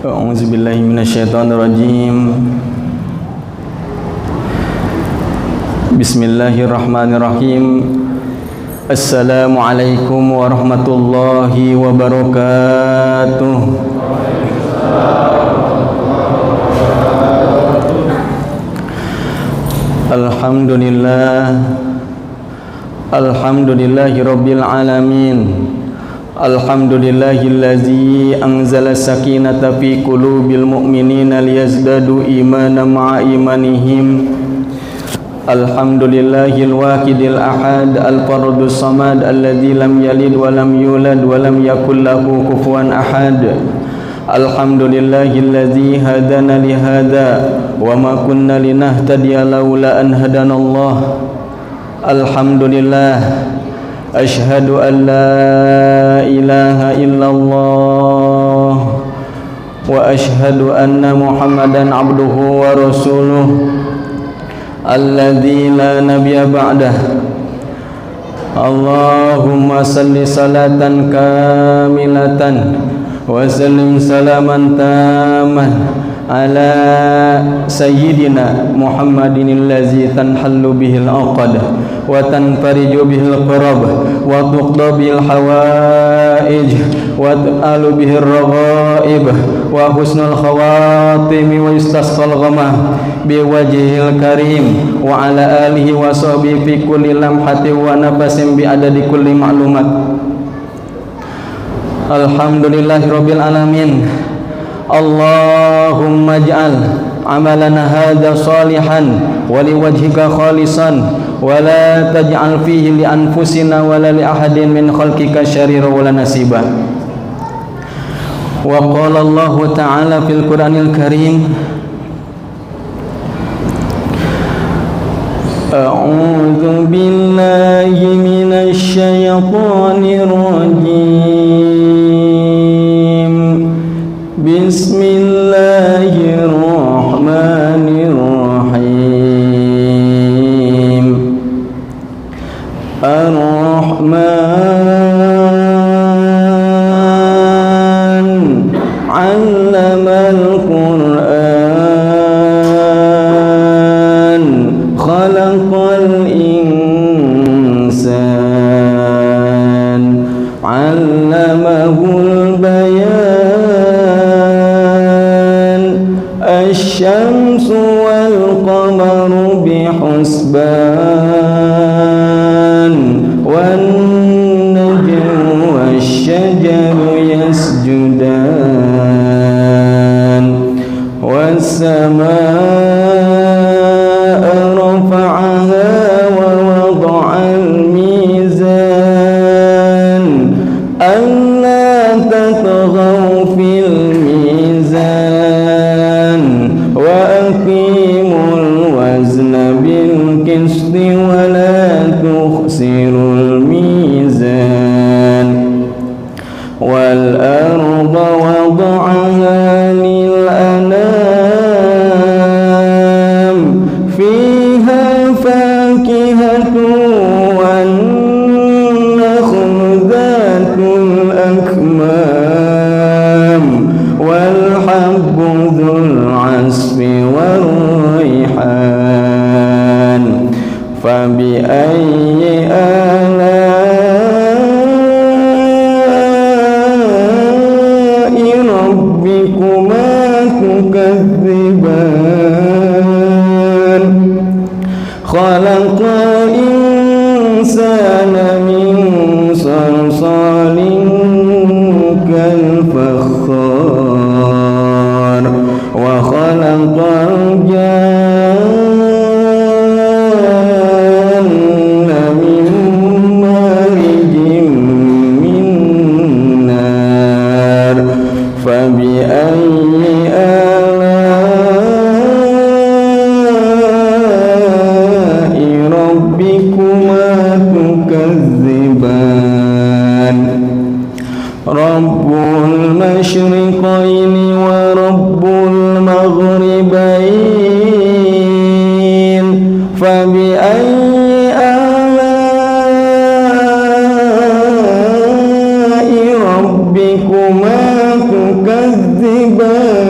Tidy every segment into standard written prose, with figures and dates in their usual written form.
A'udzubillahi minasyaitonirrajim. Bismillahirrahmanirrahim. Assalamualaikum warahmatullahi wabarakatuh. Alhamdulillahi rabbil alamin. Alhamdulillahillazi anzala sakinata fi qulubil mu'minina liyazdadu imanan ma'a imanihim. Alhamdulillahil wahidil ahad al-fardus samad alladzi lam yalid wa lam yulad wa lam yakul lahu kufuwan ahad. Alhamdulillahillazi hadana li hada wa ma kunna linahtadiya laula an hadanallah. Alhamdulillah, asyhadu an la ilaha illallah wa asyhadu anna Muhammadan abduhu wa rasuluh alladzi la nabiyya ba'dah. Allahumma salli salatan kamilatan wa sallim salaman taman ala sayyidina Muhammadin allazi tanhallu bihil aqad wa tanfariju bihil qurab wa tuqda bihil hawaij wa ta'alu bihil raghaib wa husnul khawatimi wa istasqal ghamah biwajhil karim wa ala alihi wa sahbihi fi kulli lamhati wa nafasin bi adadi kulli ma'lumat. Alhamdulillahi rabbil alamin. Allahumma ij'al amalana hadha salihan wa liwajhika khalisan wa la taj'al fihi li anfusina wa la li ahadin min khalqika syarira wa la nasiba. Wa qala Allah ta'ala fil Qur'anil Karim, a'udzu billahi minasy syaithanir rajim. Bismillahirrahmanirrahim. Ar-Rahman 'allamal Qur'an, khalaqal insan, 'allamahul bayan. Asy-syamsu wal qamaru bihusban, wan najmu wasy-syajaru yasjudan, was-samaa'a rafa'aha wa wada'al mizan alla tatghaw fil mizan wa aqimul wazna bil qisti wa la tukhsirul mizan wal arda wada'aha lil anam fiha fakihatun wan nakhlu dhatul akmam wal habbu dhul asfi war rayhan. Fabi ayyi ala'i rabbikuma tukadziban. Khalaqal insana min salsalin kal fakhar wa khalaqal janna min marijin min nar. Fabi ayyi ala'i rabbikuma tukadziban. Rabbul masyriqaini wa rabbul maghribain. Fabi ayyi ala'i rabbikuma tukadziban.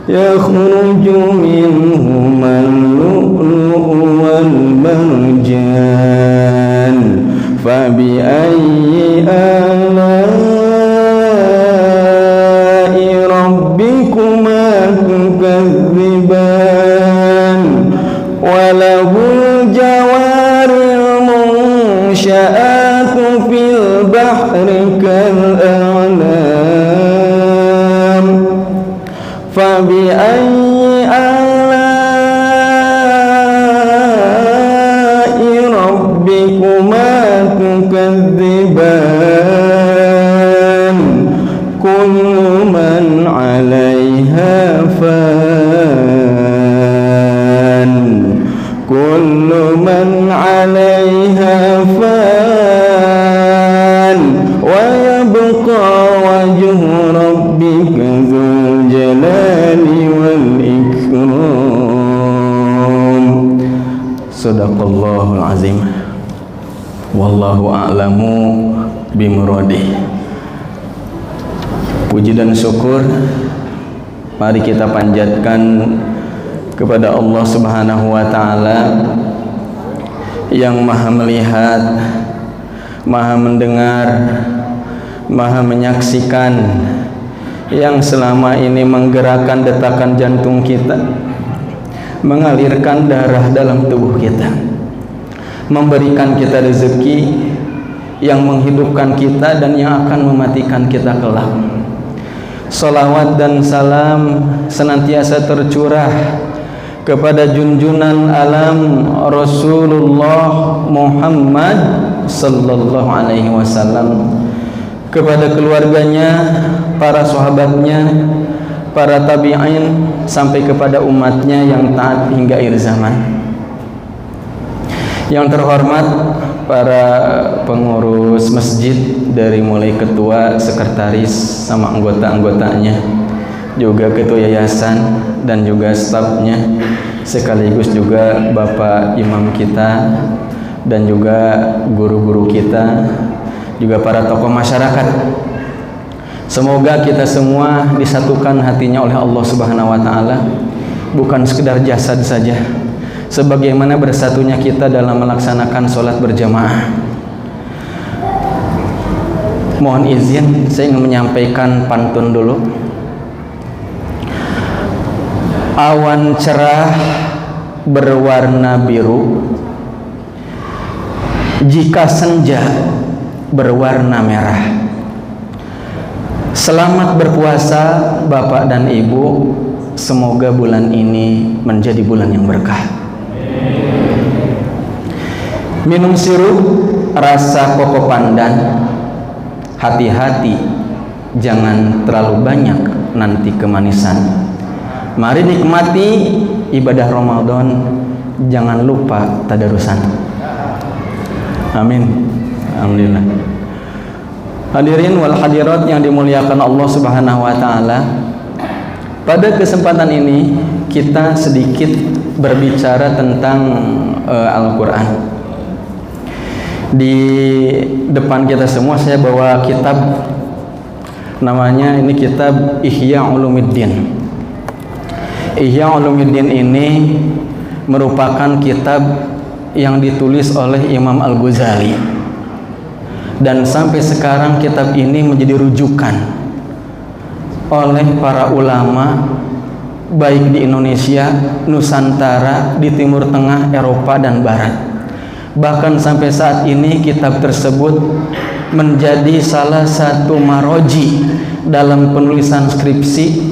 يخرج منهما اللؤلؤ والمرجان فبأي آلاء ربكما تكذبان وله الجوار المنشآت في البحر كالأعلام فبأي آلاء ربكما تكذبان كل من عليها فان كل من عليها فان ويبقى وجه ربك ذو الجلال والإكرام. Sadaqallahul azim. Wallahu a'lamu bimuradih. Puji dan syukur mari kita panjatkan kepada Allah Subhanahu wa taala yang Maha melihat, Maha mendengar, Maha menyaksikan, yang selama ini menggerakkan detakan jantung kita, mengalirkan darah dalam tubuh kita, memberikan kita rezeki, yang menghidupkan kita dan yang akan mematikan kita kelak. Salawat dan salam senantiasa tercurah kepada junjunan alam Rasulullah Muhammad sallallahu alaihi wasallam, kepada keluarganya, para sahabatnya, para tabi'in, sampai kepada umatnya yang taat hingga akhir zaman. Yang terhormat para pengurus masjid, dari mulai ketua, sekretaris, sama anggota-anggotanya, juga ketua yayasan dan juga stafnya, sekaligus juga bapak imam kita dan juga guru-guru kita, juga para tokoh masyarakat. Semoga kita semua disatukan hatinya oleh Allah Subhanahu wa taala, bukan sekedar jasad saja, sebagaimana bersatunya kita dalam melaksanakan sholat berjamaah. Mohon izin, saya ingin menyampaikan pantun dulu. Awan cerah berwarna biru, jika senja berwarna merah. Selamat berpuasa Bapak dan Ibu, semoga bulan ini menjadi bulan yang berkah. Minum sirup rasa koko pandan, hati-hati jangan terlalu banyak nanti kemanisan. Mari nikmati ibadah Ramadan, jangan lupa tadarusan. Amin. Alhamdulillah. Hadirin wal hadirat yang dimuliakan Allah Subhanahu wa taala, pada kesempatan ini kita sedikit berbicara tentang Al-Qur'an. Di depan kita semua saya bawa kitab, namanya ini kitab Ihya Ulumuddin. Ihya Ulumuddin ini merupakan kitab yang ditulis oleh Imam Al-Ghazali, dan sampai sekarang kitab ini menjadi rujukan oleh para ulama baik di Indonesia, Nusantara, di Timur Tengah, Eropa dan Barat. Bahkan sampai saat ini kitab tersebut menjadi salah satu maroji dalam penulisan skripsi,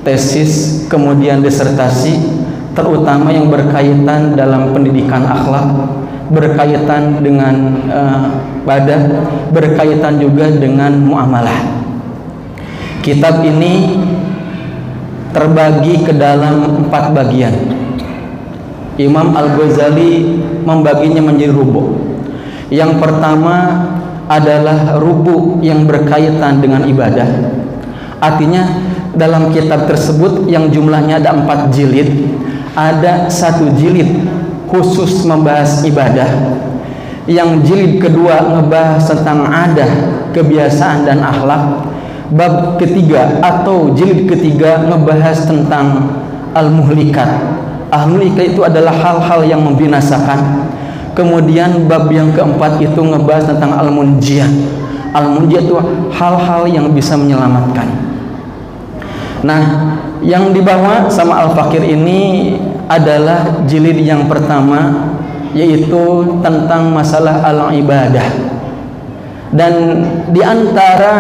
tesis, kemudian disertasi, terutama yang berkaitan dalam pendidikan akhlak, berkaitan dengan ibadah, berkaitan juga dengan muamalah. Kitab ini terbagi ke dalam 4 bagian. Imam Al-Ghazali membaginya menjadi rubu'. Yang pertama adalah rubu' yang berkaitan dengan ibadah. Artinya dalam kitab tersebut yang jumlahnya ada 4 jilid, ada 1 jilid khusus membahas ibadah, Yang jilid kedua ngebahas tentang adah, kebiasaan dan akhlak. Bab ketiga atau jilid ketiga ngebahas tentang al-muhlikat. Al-muhlikat itu adalah hal-hal yang membinasakan. Kemudian bab yang keempat itu ngebahas tentang al-munjiyat. Al-munjiyat itu hal-hal yang bisa menyelamatkan. Nah, yang dibawa sama Al-Fakir ini adalah jilid yang pertama, yaitu tentang masalah al-ibadah. Dan diantara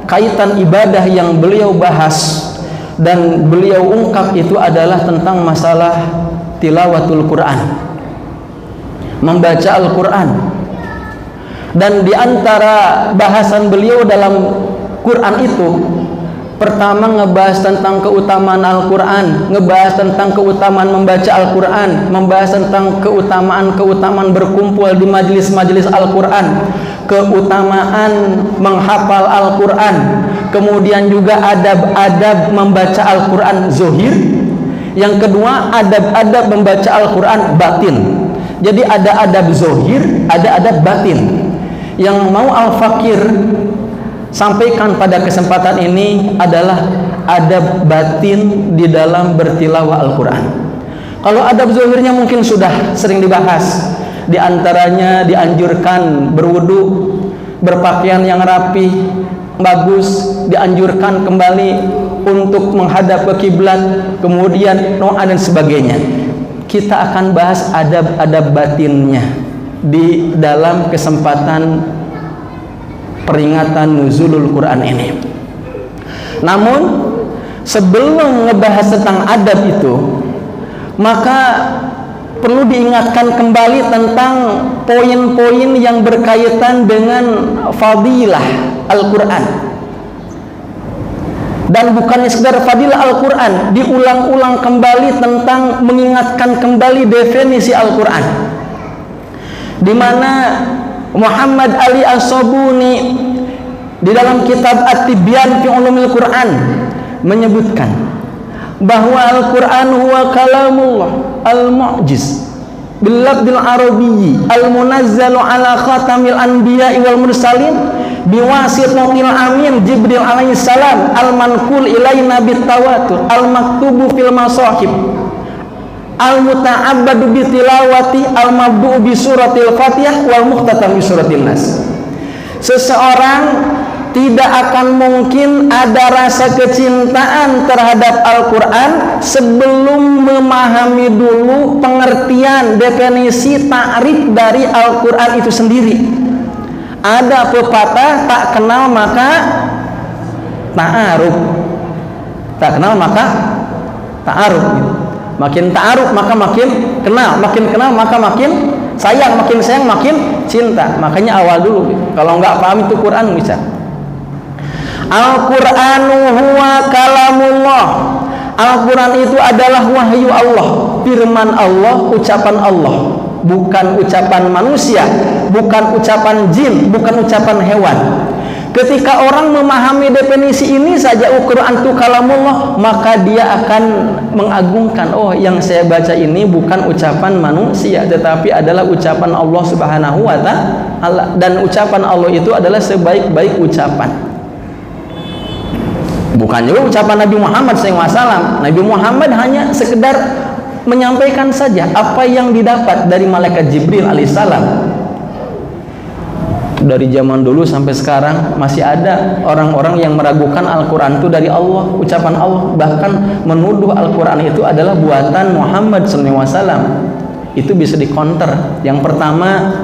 kaitan ibadah yang beliau bahas dan beliau ungkap itu adalah tentang masalah tilawatul Quran, membaca Al-Quran. Dan diantara bahasan beliau dalam Quran itu, pertama ngebahas tentang keutamaan Al-Quran, ngebahas tentang keutamaan membaca Al-Quran, membahas tentang keutamaan berkumpul di majelis-majelis Al-Quran, keutamaan menghafal Al-Quran, kemudian juga adab-adab membaca Al-Quran zohir. Yang kedua, adab-adab membaca Al-Quran batin. Jadi ada adab zohir, ada adab batin. Yang mau Al-Fakir sampaikan pada kesempatan ini adalah adab batin di dalam bertilawah Al-Quran. Kalau adab zohirnya mungkin sudah sering dibahas. Di antaranya dianjurkan berwudu, berpakaian yang rapi, bagus, dianjurkan kembali untuk menghadap ke kiblat, kemudian doa dan sebagainya. Kita akan bahas adab-adab batinnya di dalam kesempatan peringatan nuzulul Quran ini. Namun sebelum ngebahas tentang adab itu, maka perlu diingatkan kembali tentang poin-poin yang berkaitan dengan fadilah Al-Quran. Dan bukannya sekedar fadilah Al-Quran, diulang-ulang kembali tentang mengingatkan kembali definisi Al-Quran, di mana Muhammad Ali As-Sabuni di dalam kitab At-Tibyan fi Ulumil Quran menyebutkan bahwa Al-Quran huwa kalamullah al-mu'jiz bil lafdil arabiyyi al-munazzalu ala khatamil anbiya'i wal mursalin biwasitatil amin Jibril alaihi salam al-manqul ilaina bit tawatur al-maktubu fil masahib al-muta'abbadu bi tilawati al-mabdu'u bi suratil Fatihah wal mukhtatam bi suratil Nas. Seseorang tidak akan mungkin ada rasa kecintaan terhadap Al-Quran sebelum memahami dulu pengertian, definisi, ta'rif dari Al-Quran itu sendiri. Ada pepatah, tak kenal maka ta'aruf, tak kenal maka ta'aruf. Makin ta'aruf maka makin kenal maka makin sayang, makin sayang makin cinta. Makanya awal dulu, kalau nggak paham itu Quran bisa. Al-Quranu huwa kalamullah. Al-Quran itu adalah wahyu Allah, firman Allah, ucapan Allah, bukan ucapan manusia, bukan ucapan jin, bukan ucapan hewan. Ketika orang memahami definisi ini saja, Al-Quran itu kalamullah, maka dia akan mengagungkan, oh yang saya baca ini bukan ucapan manusia, tetapi adalah ucapan Allah Subhanahu wa ta'ala. Dan ucapan Allah itu adalah sebaik-baik ucapan. Bukan juga ucapan Nabi Muhammad SAW. Nabi Muhammad hanya sekedar menyampaikan saja apa yang didapat dari malaikat Jibril alaihissalam. Dari zaman dulu sampai sekarang masih ada orang-orang yang meragukan Al-Quran itu dari Allah, ucapan Allah, bahkan menuduh Al-Quran itu adalah buatan Muhammad SAW. Itu bisa dikonter. Yang pertama,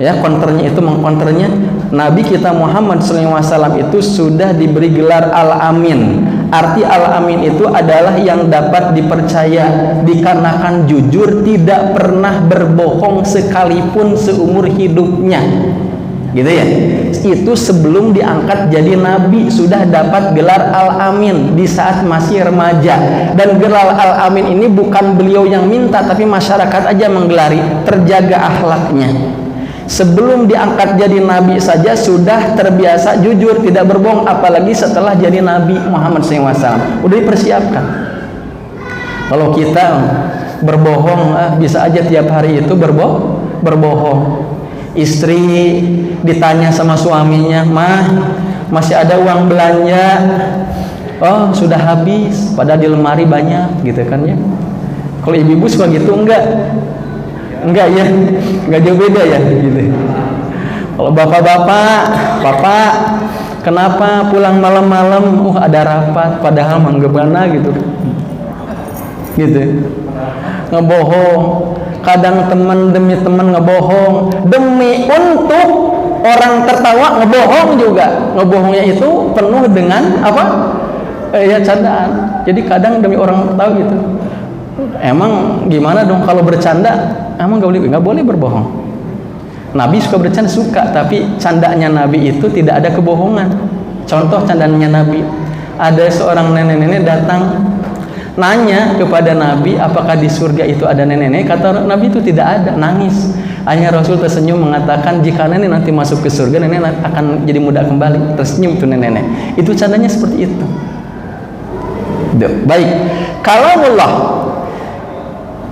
ya, mengkonternya Nabi kita Muhammad SAW itu sudah diberi gelar Al-Amin. Arti Al-Amin itu adalah yang dapat dipercaya dikarenakan jujur, tidak pernah berbohong sekalipun seumur hidupnya, gitu ya. Itu sebelum diangkat jadi Nabi sudah dapat gelar Al-Amin di saat masih remaja. Dan gelar Al-Amin ini bukan beliau yang minta, tapi masyarakat aja menggelari, terjaga akhlaknya. Sebelum diangkat jadi Nabi saja sudah terbiasa jujur, tidak berbohong, apalagi setelah jadi Nabi Muhammad SAW udah dipersiapkan. Kalau kita berbohong, bisa aja tiap hari itu berbohong. Istri ditanya sama suaminya, "Mah, masih ada uang belanja?" "Oh, sudah habis, padahal di lemari banyak," gitu kan ya. Kalau ibu-ibu suka gitu enggak? Enggak ya, enggak jauh beda ya gitu. Kalau bapak-bapak, "Bapak, kenapa pulang malam-malam?" "Ada rapat," padahal manggabana gitu. Gitu. Ngebohong. Kadang teman demi teman ngebohong, demi untuk orang tertawa ngebohong juga. Ngebohongnya itu penuh dengan apa? Ya candaan. Jadi kadang demi orang tertawa gitu. Emang gimana dong kalau bercanda? Emang nggak boleh berbohong. Nabi suka bercanda, suka, tapi candanya Nabi itu tidak ada kebohongan. Contoh candanya Nabi, ada seorang nenek-nenek datang nanya kepada Nabi, apakah di surga itu ada nenek-nenek? Kata Nabi itu tidak ada, nangis. Hanya Rasul tersenyum mengatakan, jika nenek nanti masuk ke surga, nenek akan jadi muda kembali. Tersenyum itu nenek-nenek. Itu candanya seperti itu. Baik, kalau Allah,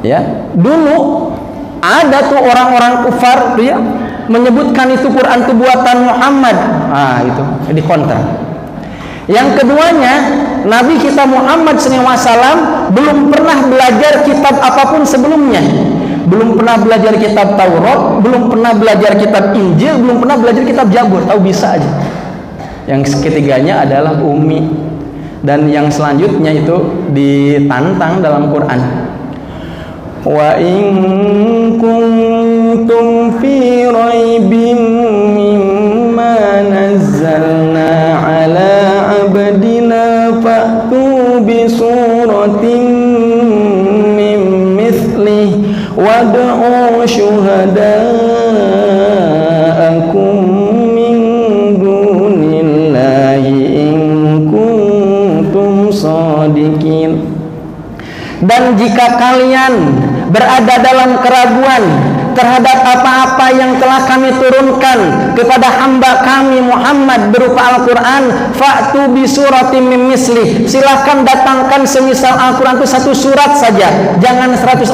ya, dulu ada tuh orang-orang kufar tuh ya, menyebutkan itu Quran itu buatan Muhammad. Itu di counter. Yang keduanya, Nabi kita Muhammad SAW belum pernah belajar kitab apapun sebelumnya. Belum pernah belajar kitab Taurat, belum pernah belajar kitab Injil, belum pernah belajar kitab Zabur. Tahu bisa aja. Yang ketiganya adalah ummi. Dan yang selanjutnya itu ditantang dalam Quran. Wa in kuntum fi raibin mimma nazzalna ala abdina fa'tu bi suratin min mithlih wad'u syuhada'akum min dunillahi in kuntum shadiqin. Dan jika kalian berada dalam keraguan terhadap apa-apa yang telah kami turunkan kepada hamba kami Muhammad berupa Al-Quran, fa'tu bi suratim min mislih, silahkan datangkan semisal Al-Quran itu satu surat saja, jangan 114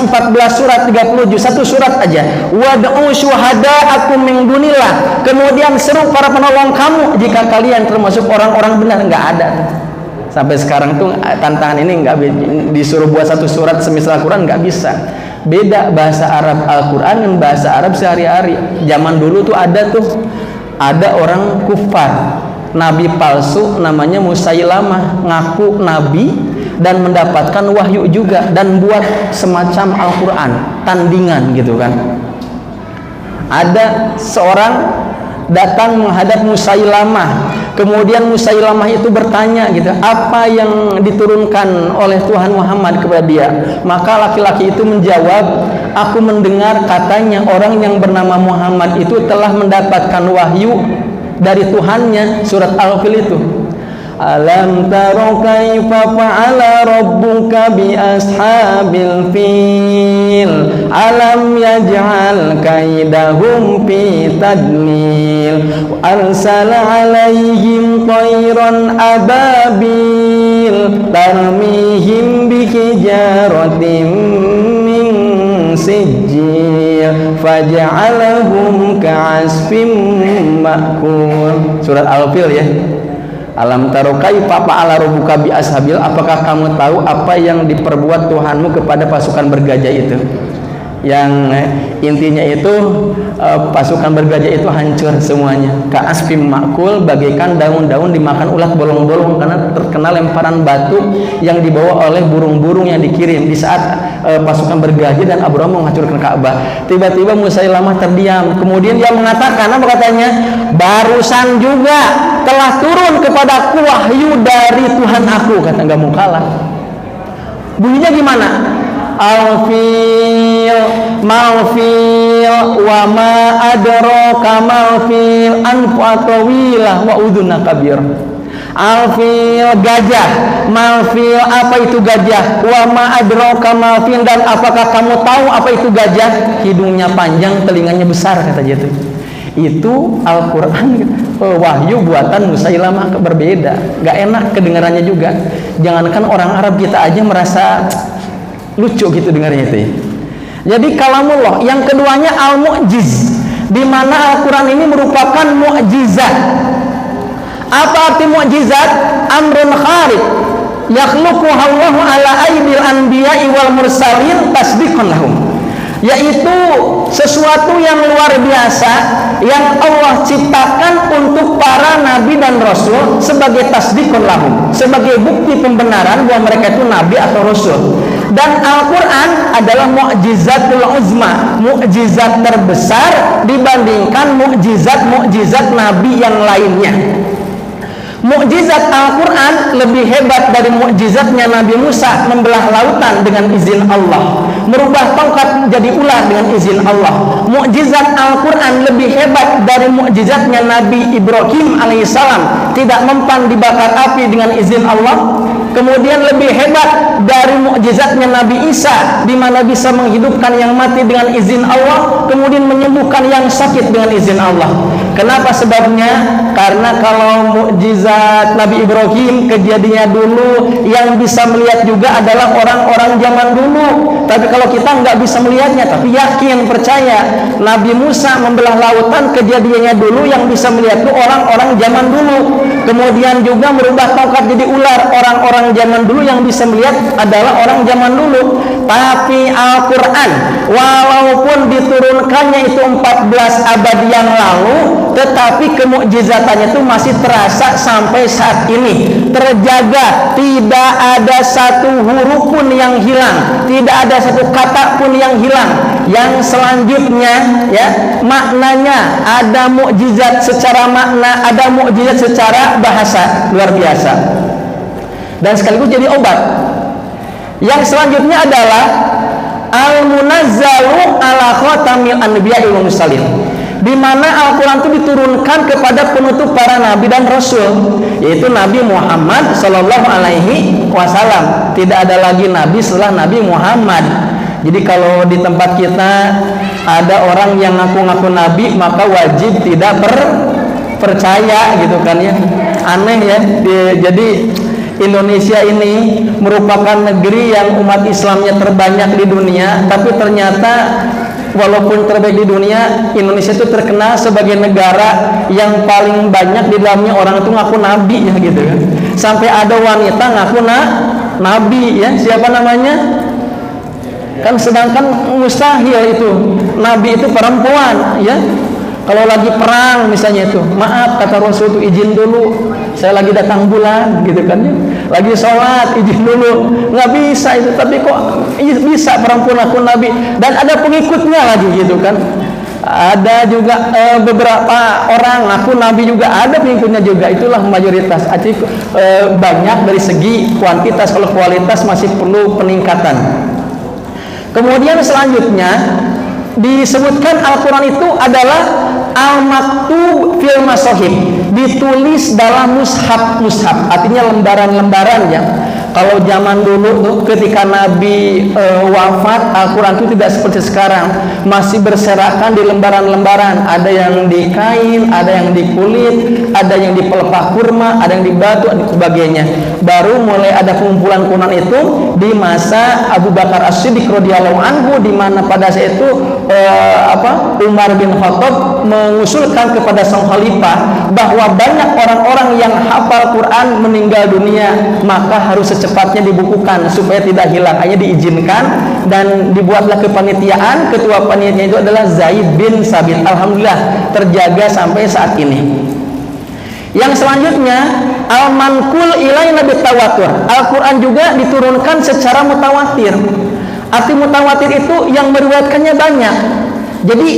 surat 30 juz, satu surat aja. Wad'u syuhada'akum min dunillah, kemudian seru para penolong kamu jika kalian termasuk orang-orang benar. Enggak ada. Sampai sekarang tuh tantangan ini nggak disuruh buat satu surat semisal Al-Quran, nggak bisa. Beda bahasa Arab Al-Quran dan bahasa Arab sehari-hari. Zaman dulu tuh ada orang kufar, nabi palsu namanya Musailamah, ngaku nabi dan mendapatkan wahyu juga dan buat semacam Al-Quran tandingan gitu kan. Ada seorang datang menghadap Musailamah, kemudian Musailamah itu bertanya gitu, apa yang diturunkan oleh Tuhan Muhammad kepada dia? Maka laki-laki itu menjawab, aku mendengar katanya orang yang bernama Muhammad itu telah mendapatkan wahyu dari Tuhannya, surat Al-Fil itu. Alam taro kaifa fa'ala rabbuka bi ashabil fil alam yaj'al kaidahum fi tadlil arsala alaihim tayran ababil tarmihim bi hijaratin min sijil faj'alahum ka'asfim ma'kul. Surat Al-Fil ya. Alam taro kaifa fa'ala rabbuka bi ashabil, apakah kamu tahu apa yang diperbuat Tuhanmu kepada pasukan bergajah itu? Yang intinya itu pasukan bergajah itu hancur semuanya. Ka'asfim ma'kul, bagaikan daun-daun dimakan ulat bolong-bolong karena terkena lemparan batu yang dibawa oleh burung-burung yang dikirim di saat pasukan bergajah dan Abraham menghancurkan Ka'bah. Tiba-tiba Musailamah terdiam, kemudian dia mengatakan, apa katanya? Barusan juga telah turun kepadaku wahyu dari Tuhan aku, kata, nggak mau kalah. Bunyinya gimana? Al-fil mal-fil wa ma adraka mal-fil anfatawilah wa udhuna kabir. Al-fil gajah, mal-fil apa itu gajah, wa ma adraka mal-fil dan apakah kamu tahu apa itu gajah? Hidungnya panjang, telinganya besar, kata dia itu. Itu Al-Quran, wahyu buatan Musailamah, berbeda, gak enak kedengarannya juga. Jangankan orang Arab, kita aja merasa lucu gitu dengarnya itu. Jadi kalamullah. Yang keduanya al-mu'jiz. di mana Al-Quran ini merupakan mukjizat. Apa arti mukjizat? Amrun kharib yakhluquhu Allahu ala aidil anbiya'i wal mursalin tasdiqan lahum, yaitu sesuatu yang luar biasa yang Allah ciptakan untuk para nabi dan rasul sebagai tasdiqan lahum, sebagai bukti pembenaran bahwa mereka itu nabi atau rasul. Dan Al-Quran adalah mukjizatul uzma, mukjizat terbesar dibandingkan mukjizat nabi yang lainnya. Mukjizat Al-Quran lebih hebat dari mukjizatnya Nabi Musa membelah lautan dengan izin Allah, merubah tongkat jadi ular dengan izin Allah. Mukjizat Al-Quran lebih hebat dari mukjizatnya Nabi Ibrahim alaihissalam, tidak mempan dibakar api dengan izin Allah. Kemudian lebih hebat dari mukjizatnya Nabi Isa, di mana bisa menghidupkan yang mati dengan izin Allah, kemudian menyembuhkan yang sakit dengan izin Allah. Kenapa sebabnya? Karena kalau mukjizat Nabi Ibrahim kejadiannya dulu, yang bisa melihat juga adalah orang-orang zaman dulu. Tapi kalau kita nggak bisa melihatnya, tapi yakin, percaya, Nabi Musa membelah lautan kejadiannya dulu, yang bisa melihat itu orang-orang zaman dulu. Kemudian juga merubah tongkat jadi ular, orang-orang zaman dulu yang bisa melihat adalah orang zaman dulu. Tapi Al-Quran walaupun diturunkannya itu 14 abad yang lalu, tetapi kemukjizatannya itu masih terasa sampai saat ini, terjaga. Tidak ada satu huruf pun yang hilang, tidak ada satu kata pun yang hilang. Yang selanjutnya, ya, maknanya ada mukjizat secara makna, ada mukjizat secara bahasa, luar biasa, dan sekaligus jadi obat. Yang selanjutnya adalah al-munazzalu ala khatamil anbiya'i wal mursalin, di mana Al-Quran itu diturunkan kepada penutup para nabi dan rasul, yaitu Nabi Muhammad Sallallahu Alaihi Wasallam. Tidak ada lagi nabi setelah Nabi Muhammad. Jadi kalau di tempat kita ada orang yang ngaku-ngaku nabi, maka wajib tidak percaya, gitu kan ya. Aneh ya. Jadi Indonesia ini merupakan negeri yang umat Islamnya terbanyak di dunia, tapi ternyata walaupun terbaik di dunia, Indonesia itu terkenal sebagai negara yang paling banyak di dalamnya orang itu ngaku nabi, ya gitu kan. Sampai ada wanita ngaku nabi, ya. Siapa namanya? Kan sedangkan mustahil itu nabi itu perempuan, ya. Kalau lagi perang misalnya itu, maaf kata Rasul itu izin dulu, saya lagi datang bulan, gitu kan ya. Lagi sholat izin dulu, nggak bisa itu. Tapi kok bisa perempuan aku nabi, dan ada pengikutnya lagi, gitu kan. Ada juga beberapa orang ngaku nabi juga ada pengikutnya juga. Itulah mayoritas. Banyak dari segi kuantitas, kalau kualitas masih perlu peningkatan. Kemudian selanjutnya disebutkan Al-Quran itu adalah al-maktub fil masahib, ditulis dalam mushaf, artinya lembaran-lembaran, ya. Kalau zaman dulu tuh, ketika Nabi wafat, Al-Quran itu tidak seperti sekarang, masih berserakan di lembaran-lembaran. Ada yang di kain, ada yang di kulit, ada yang di pelepah kurma, ada yang di batu, dan sebagainya. Baru mulai ada pengumpulan Quran itu di masa Abu Bakar As-Siddiq radhiyallahu anhu, di mana pada saat itu Umar bin Khattab mengusulkan kepada sang khalifah bahwa banyak orang-orang yang hafal Quran meninggal dunia, maka harus secepatnya dibukukan supaya tidak hilang. Hanya diizinkan dan dibuatlah kepanitiaan. Ketua panitia itu adalah Zaid bin Sabit. Alhamdulillah terjaga sampai saat ini. Yang selanjutnya al-manqul ilaina bitawatur. Al-Quran juga diturunkan secara mutawatir. Arti mutawatir itu yang meriwayatkannya banyak. Jadi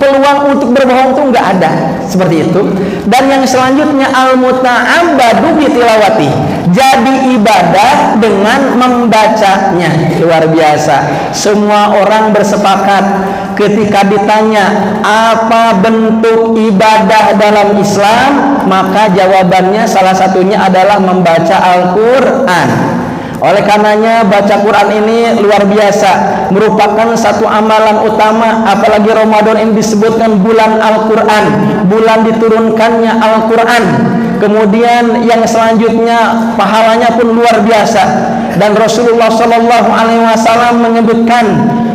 peluang untuk berbohong itu nggak ada, seperti itu. Dan yang selanjutnya al-muta'abbadu bitilawati, jadi ibadah dengan membacanya. Luar biasa. Semua orang bersepakat ketika ditanya apa bentuk ibadah dalam Islam, maka jawabannya salah satunya adalah membaca Al-Quran. Oleh karenanya baca Quran ini luar biasa, merupakan satu amalan utama. Apalagi Ramadan ini disebutkan bulan Al-Quran, bulan diturunkannya Al-Quran. Kemudian yang selanjutnya pahalanya pun luar biasa. dan Rasulullah Shallallahu Alaihi Wasallam menyebutkan,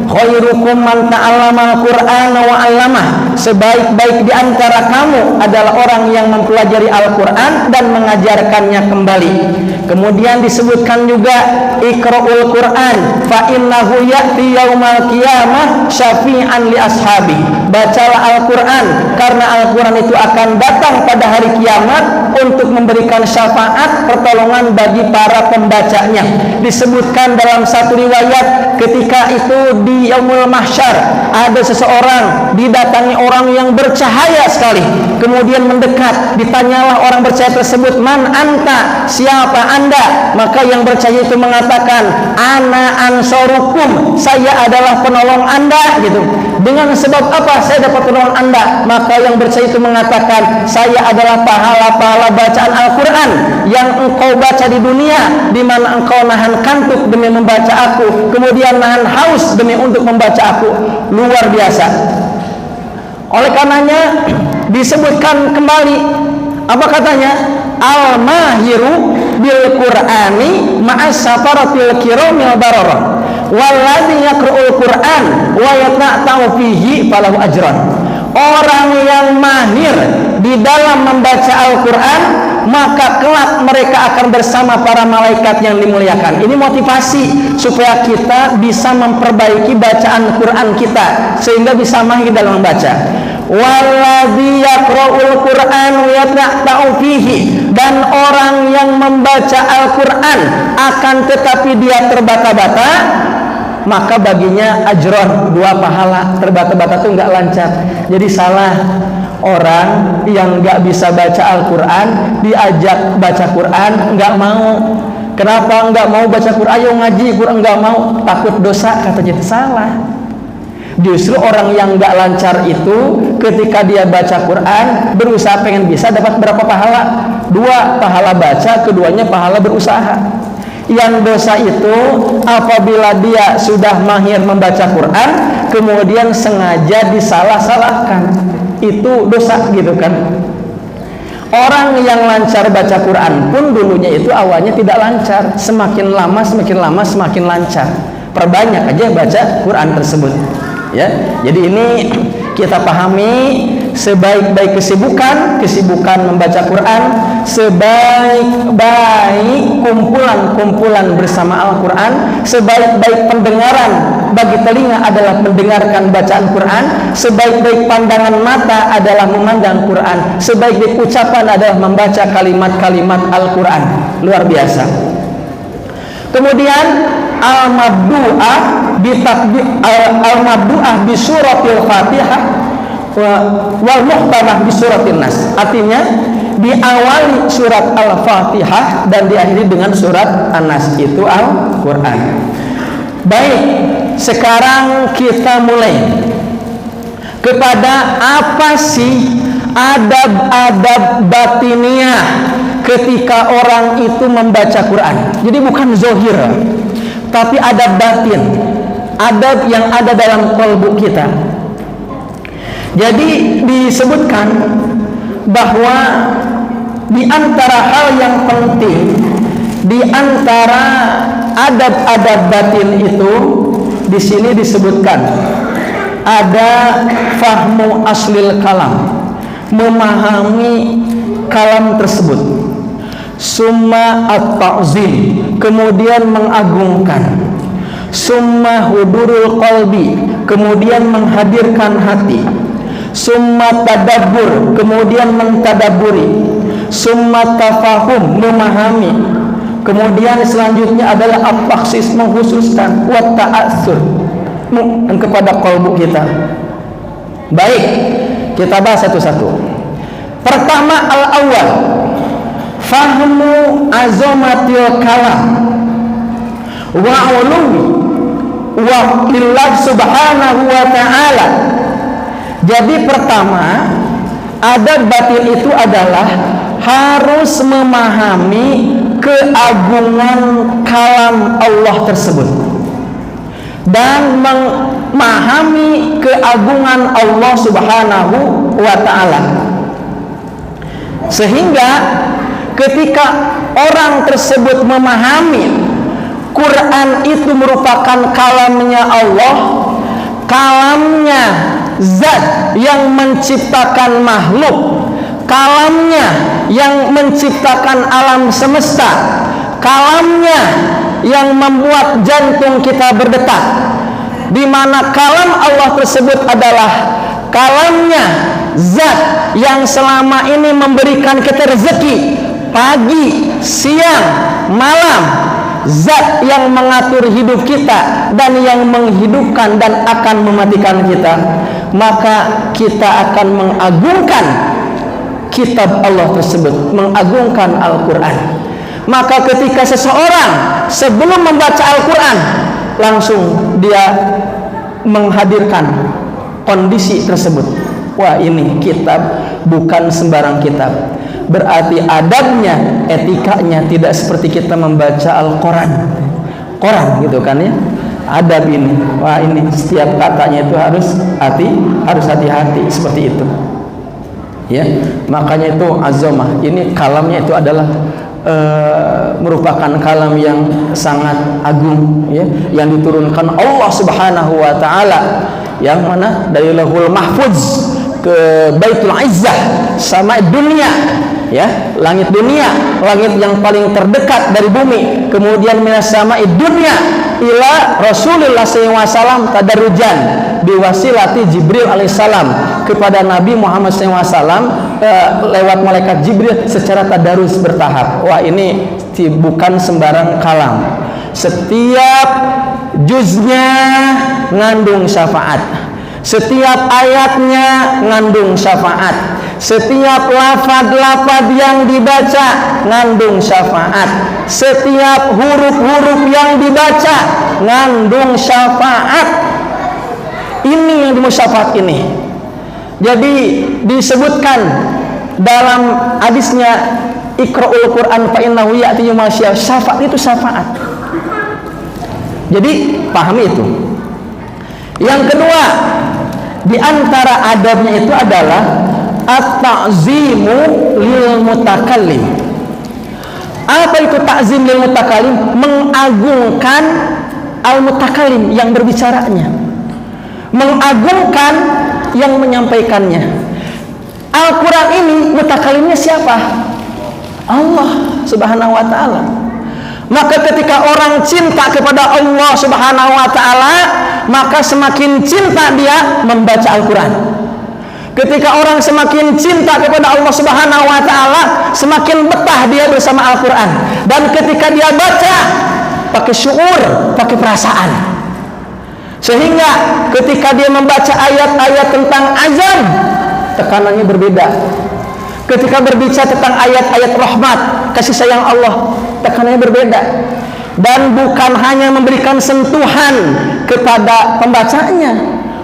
khairukum man ta'allama al-Qur'an wa 'allamah, sebaik-baik di antara kamu adalah orang yang mempelajari Al-Qur'an dan mengajarkannya kembali. Kemudian disebutkan juga, iqra'ul Qur'an fa innahu ya'ti yaumal qiyamah syafi'an li ashabi, bacalah Al-Qur'an karena Al-Qur'an itu akan datang pada hari kiamat untuk memberikan syafaat pertolongan bagi para pembacanya. Disebutkan dalam satu riwayat, ketika itu di yaumul mahsyar ada seseorang didatangi orang yang bercahaya sekali, kemudian mendekat, ditanyalah orang bercahaya tersebut, man anta, siapa anda? Maka yang bercahaya itu mengatakan, ana ansorukum, saya adalah penolong anda, gitu. Dengan sebab apa saya dapat penolong anda? Maka yang bercahaya itu mengatakan, saya adalah pahala-pahala bacaan Al-Quran yang engkau baca di dunia, di mana engkau nahan kantuk demi membaca aku, kemudian nahan haus demi untuk membaca aku. Luar biasa. Oleh karenanya disebutkan kembali, apa katanya? Al-mahiru bil Qur'ani ma'as safaratil kiramil bararah walladzi yaqra'ul Qur'an wa yata'u fihi falahu ajran. Orang yang mahir di dalam membaca Al-Quran, maka kelak mereka akan bersama para malaikat yang dimuliakan. Ini motivasi supaya kita bisa memperbaiki bacaan Quran kita sehingga bisa mahir dalam membaca. Walladzi yaqra'ul Qur'an wa yata'u fihi, dan orang yang membaca Al-Quran akan tetapi dia terbata-bata, maka baginya ajron, 2 pahala. Terbata-bata itu enggak lancar. Jadi salah orang yang enggak bisa baca Al-Quran, diajak baca Quran enggak mau. Kenapa enggak mau baca Quran? Ayo ngaji Quran, enggak mau, takut dosa, katanya. Salah. Justru orang yang enggak lancar itu ketika dia baca Quran, berusaha pengen bisa dapat berapa pahala? 2 pahala baca, keduanya pahala berusaha. Yang dosa itu apabila dia sudah mahir membaca Quran kemudian sengaja disalah-salahkan, itu dosa, gitu kan. Orang yang lancar baca Quran pun dulunya itu awalnya tidak lancar, semakin lama semakin lancar. Perbanyak aja baca Quran tersebut, ya. Jadi ini kita pahami, sebaik-baik kesibukan membaca Quran, sebaik-baik kumpulan bersama Al-Quran, sebaik-baik pendengaran bagi telinga adalah mendengarkan bacaan Quran, sebaik-baik pandangan mata adalah memandang Quran, sebaik-baik ucapan adalah membaca kalimat-kalimat Al-Quran. Luar biasa. Kemudian al-mabdu'ah bi suratil Fatihah wal muhtamah bi suratin Nas. Artinya diawali surat Al-Fatihah dan diakhiri dengan surat An-Nas, itu Al-Qur'an. Baik, sekarang kita mulai kepada apa sih adab-adab batiniah ketika orang itu membaca Quran. Jadi bukan zohir, tapi adab batin, adab yang ada dalam kalbu kita. Jadi disebutkan bahwa di antara hal yang penting, di antara adab-adab batin itu, di sini disebutkan ada fahmu aslil kalam, memahami kalam tersebut, summa at-ta'zim, kemudian mengagungkan, summa hudurul qalbi, kemudian menghadirkan hati, summa tadabbur, kemudian mentadaburi, summa tafahum, memahami, kemudian selanjutnya adalah at-takhsis, mengkhususkan, wa ta'assur, kepada qalbu kita. Baik, kita bahas satu-satu. Pertama, al-awwal, fahmu azamatil kalam wa ulumi wa lillah subhanahu wa ta'ala. Jadi pertama, adab batin itu adalah harus memahami keagungan kalam Allah tersebut dan memahami keagungan Allah subhanahu wa ta'ala, sehingga ketika orang tersebut memahami Quran itu merupakan kalamnya Allah, kalamnya zat yang menciptakan makhluk, kalamnya yang menciptakan alam semesta, kalamnya yang membuat jantung kita berdetak, di mana kalam Allah tersebut adalah kalamnya zat yang selama ini memberikan kita rezeki pagi, siang, malam, zat yang mengatur hidup kita dan yang menghidupkan dan akan mematikan kita. Maka kita akan mengagungkan kitab Allah tersebut, mengagungkan Al-Quran. Maka ketika seseorang sebelum membaca Al-Quran, langsung dia menghadirkan kondisi tersebut. Wah, ini kitab bukan sembarang kitab. Berarti adabnya, etikanya tidak seperti kita membaca Al-Quran, Quran gitu kan ya. Adab ini, wah ini setiap katanya itu harus hati-hati seperti itu. Ya, makanya itu azamah. Ini kalamnya itu adalah merupakan kalam yang sangat agung, ya, yang diturunkan Allah Subhanahu wa taala, yang mana dari Lauhul Mahfuz ke Baitul Izzah, sama dunia, ya, langit dunia, langit yang paling terdekat dari bumi, kemudian minas sama'i dunia ila Rasulullah SAW tadarujan biwasilati Jibril alaihissalam kepada Nabi Muhammad SAW lewat malaikat Jibril secara tadarus bertahap. Wah, ini bukan sembarang kalam. Setiap juznya ngandung syafaat, setiap ayatnya ngandung syafaat, setiap lafaz-lafaz yang dibaca ngandung syafaat, setiap huruf-huruf yang dibaca ngandung syafaat. Ini yang dimusyafaat ini. Jadi disebutkan dalam hadisnya, Iqra'ul Quran fa innahu ya'ti yaumal qiyamah. Syafaat itu syafaat. Jadi pahami itu. Yang kedua, di antara adabnya itu adalah at-ta'zimu lil mutakallim. Apa itu ta'zim lil mutakallim? Mengagungkan al-mutakallim yang berbicaranya, mengagungkan yang menyampaikannya. Al-Quran ini mutakallimnya siapa? Allah Subhanahu wa ta'ala. Maka ketika orang cinta kepada Allah Subhanahu wa ta'ala, maka semakin cinta dia membaca Al-Quran. Ketika orang semakin cinta kepada Allah Subhanahu wa ta'ala, semakin betah dia bersama Al-Quran. Dan ketika dia baca, pakai syuur, pakai perasaan. Sehingga ketika dia membaca ayat-ayat tentang azab, tekanannya berbeda. Ketika berbicara tentang ayat-ayat rahmat, kasih sayang Allah, tekanannya berbeda. Dan bukan hanya memberikan sentuhan kepada pembacanya,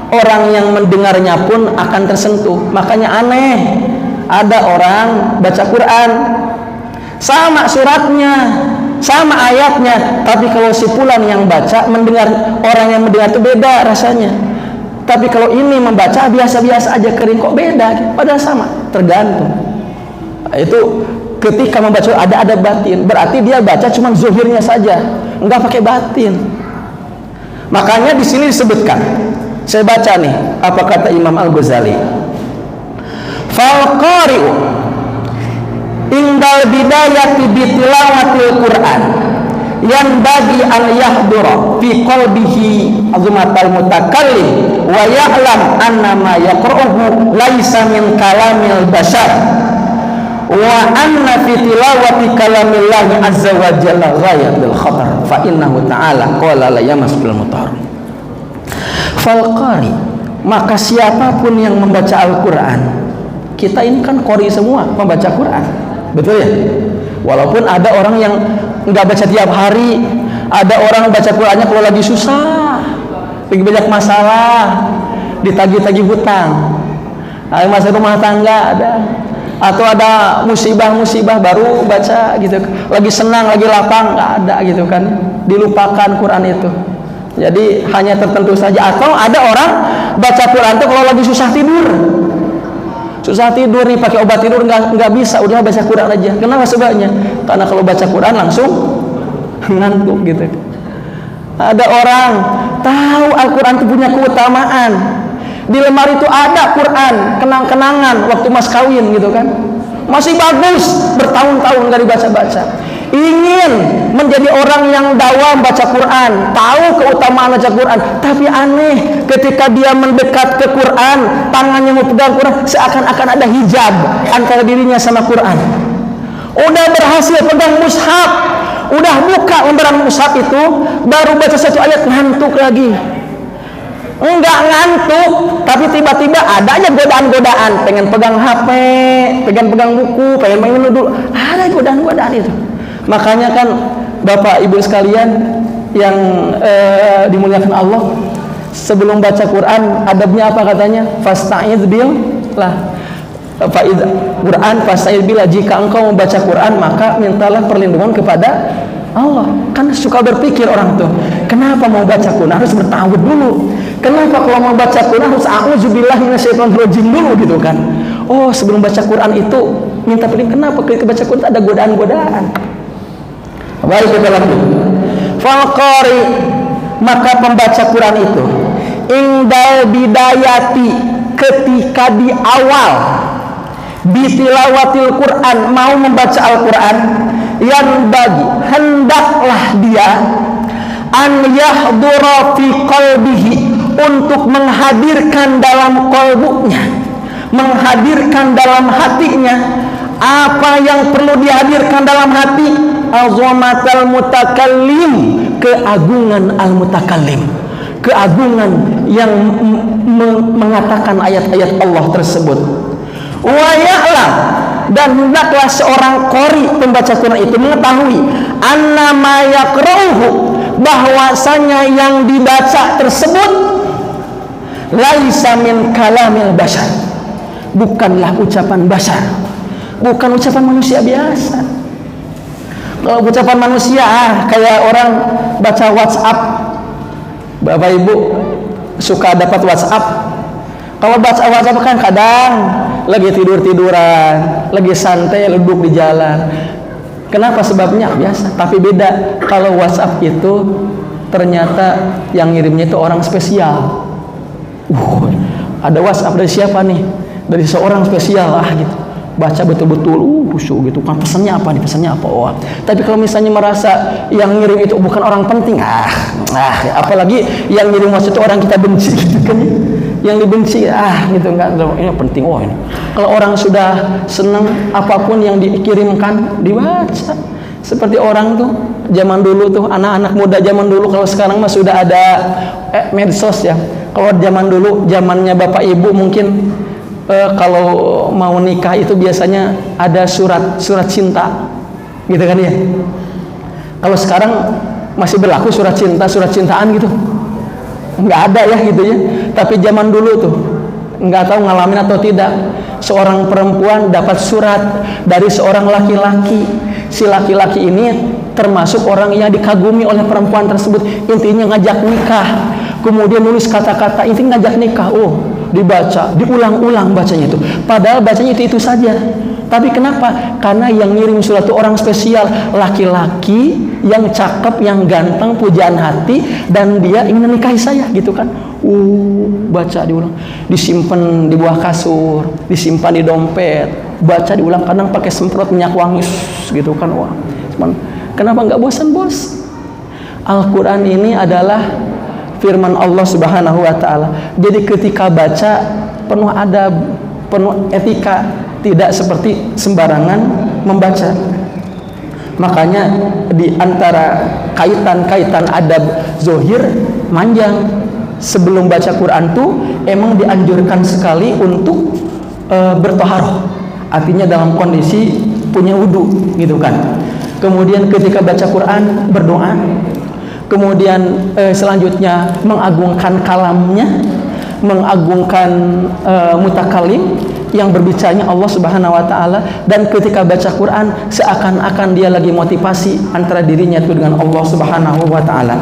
orang yang mendengarnya pun akan tersentuh. Makanya aneh, ada orang baca Quran sama suratnya, sama ayatnya, tapi kalau si fulan yang baca, mendengar, orang yang mendengar itu beda rasanya. Tapi kalau ini membaca biasa-biasa aja, kering, kok beda? Padahal sama, tergantung. Itu ketika membaca ada batin, berarti dia baca cuma zuhirnya saja, enggak pakai batin. Makanya di sini disebutkan, saya baca nih apa kata Imam Al-Ghazali. Fal qari'u indal bidayati bitilawatil Qur'an yang bagi an yahdura fi qalbihi azmatal mutakallim wa ya'lam anna ma yaqra'uhu laisa min kalamil bashar wa anna fi tilawati kalamillahi azza wa jalla ghayatul khatar fa innahu ta'ala qala la yamassul mutahhar. Fal qari, maka siapapun yang membaca Al-Quran, kita ini kan qari semua, membaca Quran, betul ya? Walaupun ada orang yang nggak baca tiap hari, ada orang baca Qurannya kalau lagi susah, lagi banyak masalah, ditagih-tagih hutang, ada masalah rumah tangga, ada, atau ada musibah-musibah baru baca gitu. Lagi senang, lagi lapang, nggak ada gitu kan, dilupakan Quran itu. Jadi hanya tertentu saja. Atau ada orang baca Quran itu kalau lagi susah tidur. Susah tidur nih, pakai obat tidur nggak bisa, udah baca Quran aja. Kenapa sebabnya? Karena kalau baca Quran langsung ngantuk gitu. Ada orang tahu Al-Quran itu punya keutamaan. Di lemari itu ada Quran, kenang-kenangan waktu mas kawin gitu kan. Masih bagus, bertahun-tahun gak dibaca-baca. Ingin menjadi orang yang dakwah baca Quran, tahu keutamaan baca Quran, tapi aneh ketika dia mendekat ke Quran, tangannya mau pegang Quran, seakan-akan ada hijab antara dirinya sama Quran. Udah berhasil pegang mushaf, udah buka lembaran mushaf itu, baru baca satu ayat ngantuk lagi. Enggak ngantuk, tapi tiba-tiba ada aja godaan-godaan, pengen pegang HP, pengen pegang buku, pengen main dulu, ada godaan-godaan itu. Makanya kan Bapak Ibu sekalian yang dimuliakan Allah, sebelum baca Quran adabnya apa katanya? Fasta'idz billah. Quran fasta'idz billah, jika engkau membaca Quran maka mintalah perlindungan kepada Allah. Kan suka berpikir orang tuh, kenapa mau baca Quran harus bertawud dulu? Kenapa kalau mau baca Quran harus a'udzubillahi minasyaitonirrajim dulu gitu kan? Oh, sebelum baca Quran itu minta perlindungan. Kenapa? Ketika baca Quran ada godaan-godaan. Baik, kita lanjut. Falqari, maka pembaca Quran itu indal bidayati, ketika di awal bitilawatil Quran, mau membaca Al-Quran, yang bagi hendaklah dia an yahdura fi qalbihi, untuk menghadirkan dalam qalbunya, menghadirkan dalam hatinya apa yang perlu dihadirkan dalam hati, azamatal mutakallim, keagungan al-mutakallim, keagungan yang mengatakan ayat-ayat Allah tersebut. Wa ya'lam, dan hendaklah seorang qari pembaca Quran itu mengetahui annama yaqra'uhu, bahwasanya yang dibaca tersebut laisa min kalamil bashar, bukanlah ucapan bashar, bukan ucapan manusia biasa. Kalau ucapan manusia kayak orang baca WhatsApp. Bapak Ibu suka dapat WhatsApp. Kalau baca WhatsApp kan kadang lagi tidur-tiduran, lagi santai duduk di jalan. Kenapa? Sebabnya biasa. Tapi beda kalau WhatsApp itu ternyata yang ngirimnya itu orang spesial. Ada WhatsApp dari siapa nih? Dari seorang spesial gitu. Baca betul-betul khusyuk gitu kan, pesannya apa nih, pesannya apa. Oh. Tapi kalau misalnya merasa yang ngirim itu bukan orang penting, apalagi yang ngirim WhatsApp itu orang kita benci gitu kan, yang dibenci gitu, enggak, ini penting. Oh, ini kalau orang sudah senang, apapun yang dikirimkan dibaca. Seperti orang tuh zaman dulu tuh, anak-anak muda zaman dulu, kalau sekarang mah sudah ada medsos ya. Kalau zaman dulu, zamannya Bapak Ibu mungkin kalau mau nikah itu biasanya ada surat cinta gitu kan ya. Kalau sekarang masih berlaku surat cintaan gitu, nggak ada ya gitu ya. Tapi zaman dulu tuh, nggak tahu ngalamin atau tidak, seorang perempuan dapat surat dari seorang laki-laki. Si laki-laki ini termasuk orang yang dikagumi oleh perempuan tersebut, intinya ngajak nikah. Kemudian nulis kata-kata intinya ngajak nikah. Dibaca, diulang-ulang bacanya itu. Padahal bacanya itu saja. Tapi kenapa? Karena yang ngirim surat itu orang spesial, laki-laki yang cakep, yang ganteng, pujaan hati, dan dia ingin menikahi saya gitu kan. Baca diulang, disimpan di bawah kasur, disimpan di dompet, baca diulang, kadang pakai semprot minyak wangi gitu kan. Wah, kenapa nggak bosan-bos? Al-Quran ini adalah firman Allah Subhanahu wa ta'ala. Jadi ketika baca penuh adab, penuh etika, tidak seperti sembarangan membaca. Makanya di antara kaitan-kaitan adab zohir manjang. Sebelum baca Quran tuh emang dianjurkan sekali untuk bertoharoh, artinya dalam kondisi punya wudu gitu kan. Kemudian ketika baca Quran berdoa. Kemudian selanjutnya mengagungkan kalamnya, mengagungkan mutakalim yang berbicaranya Allah Subhanahu wa ta'ala. Dan ketika baca Quran seakan-akan dia lagi motivasi antara dirinya itu dengan Allah Subhanahu wa ta'ala.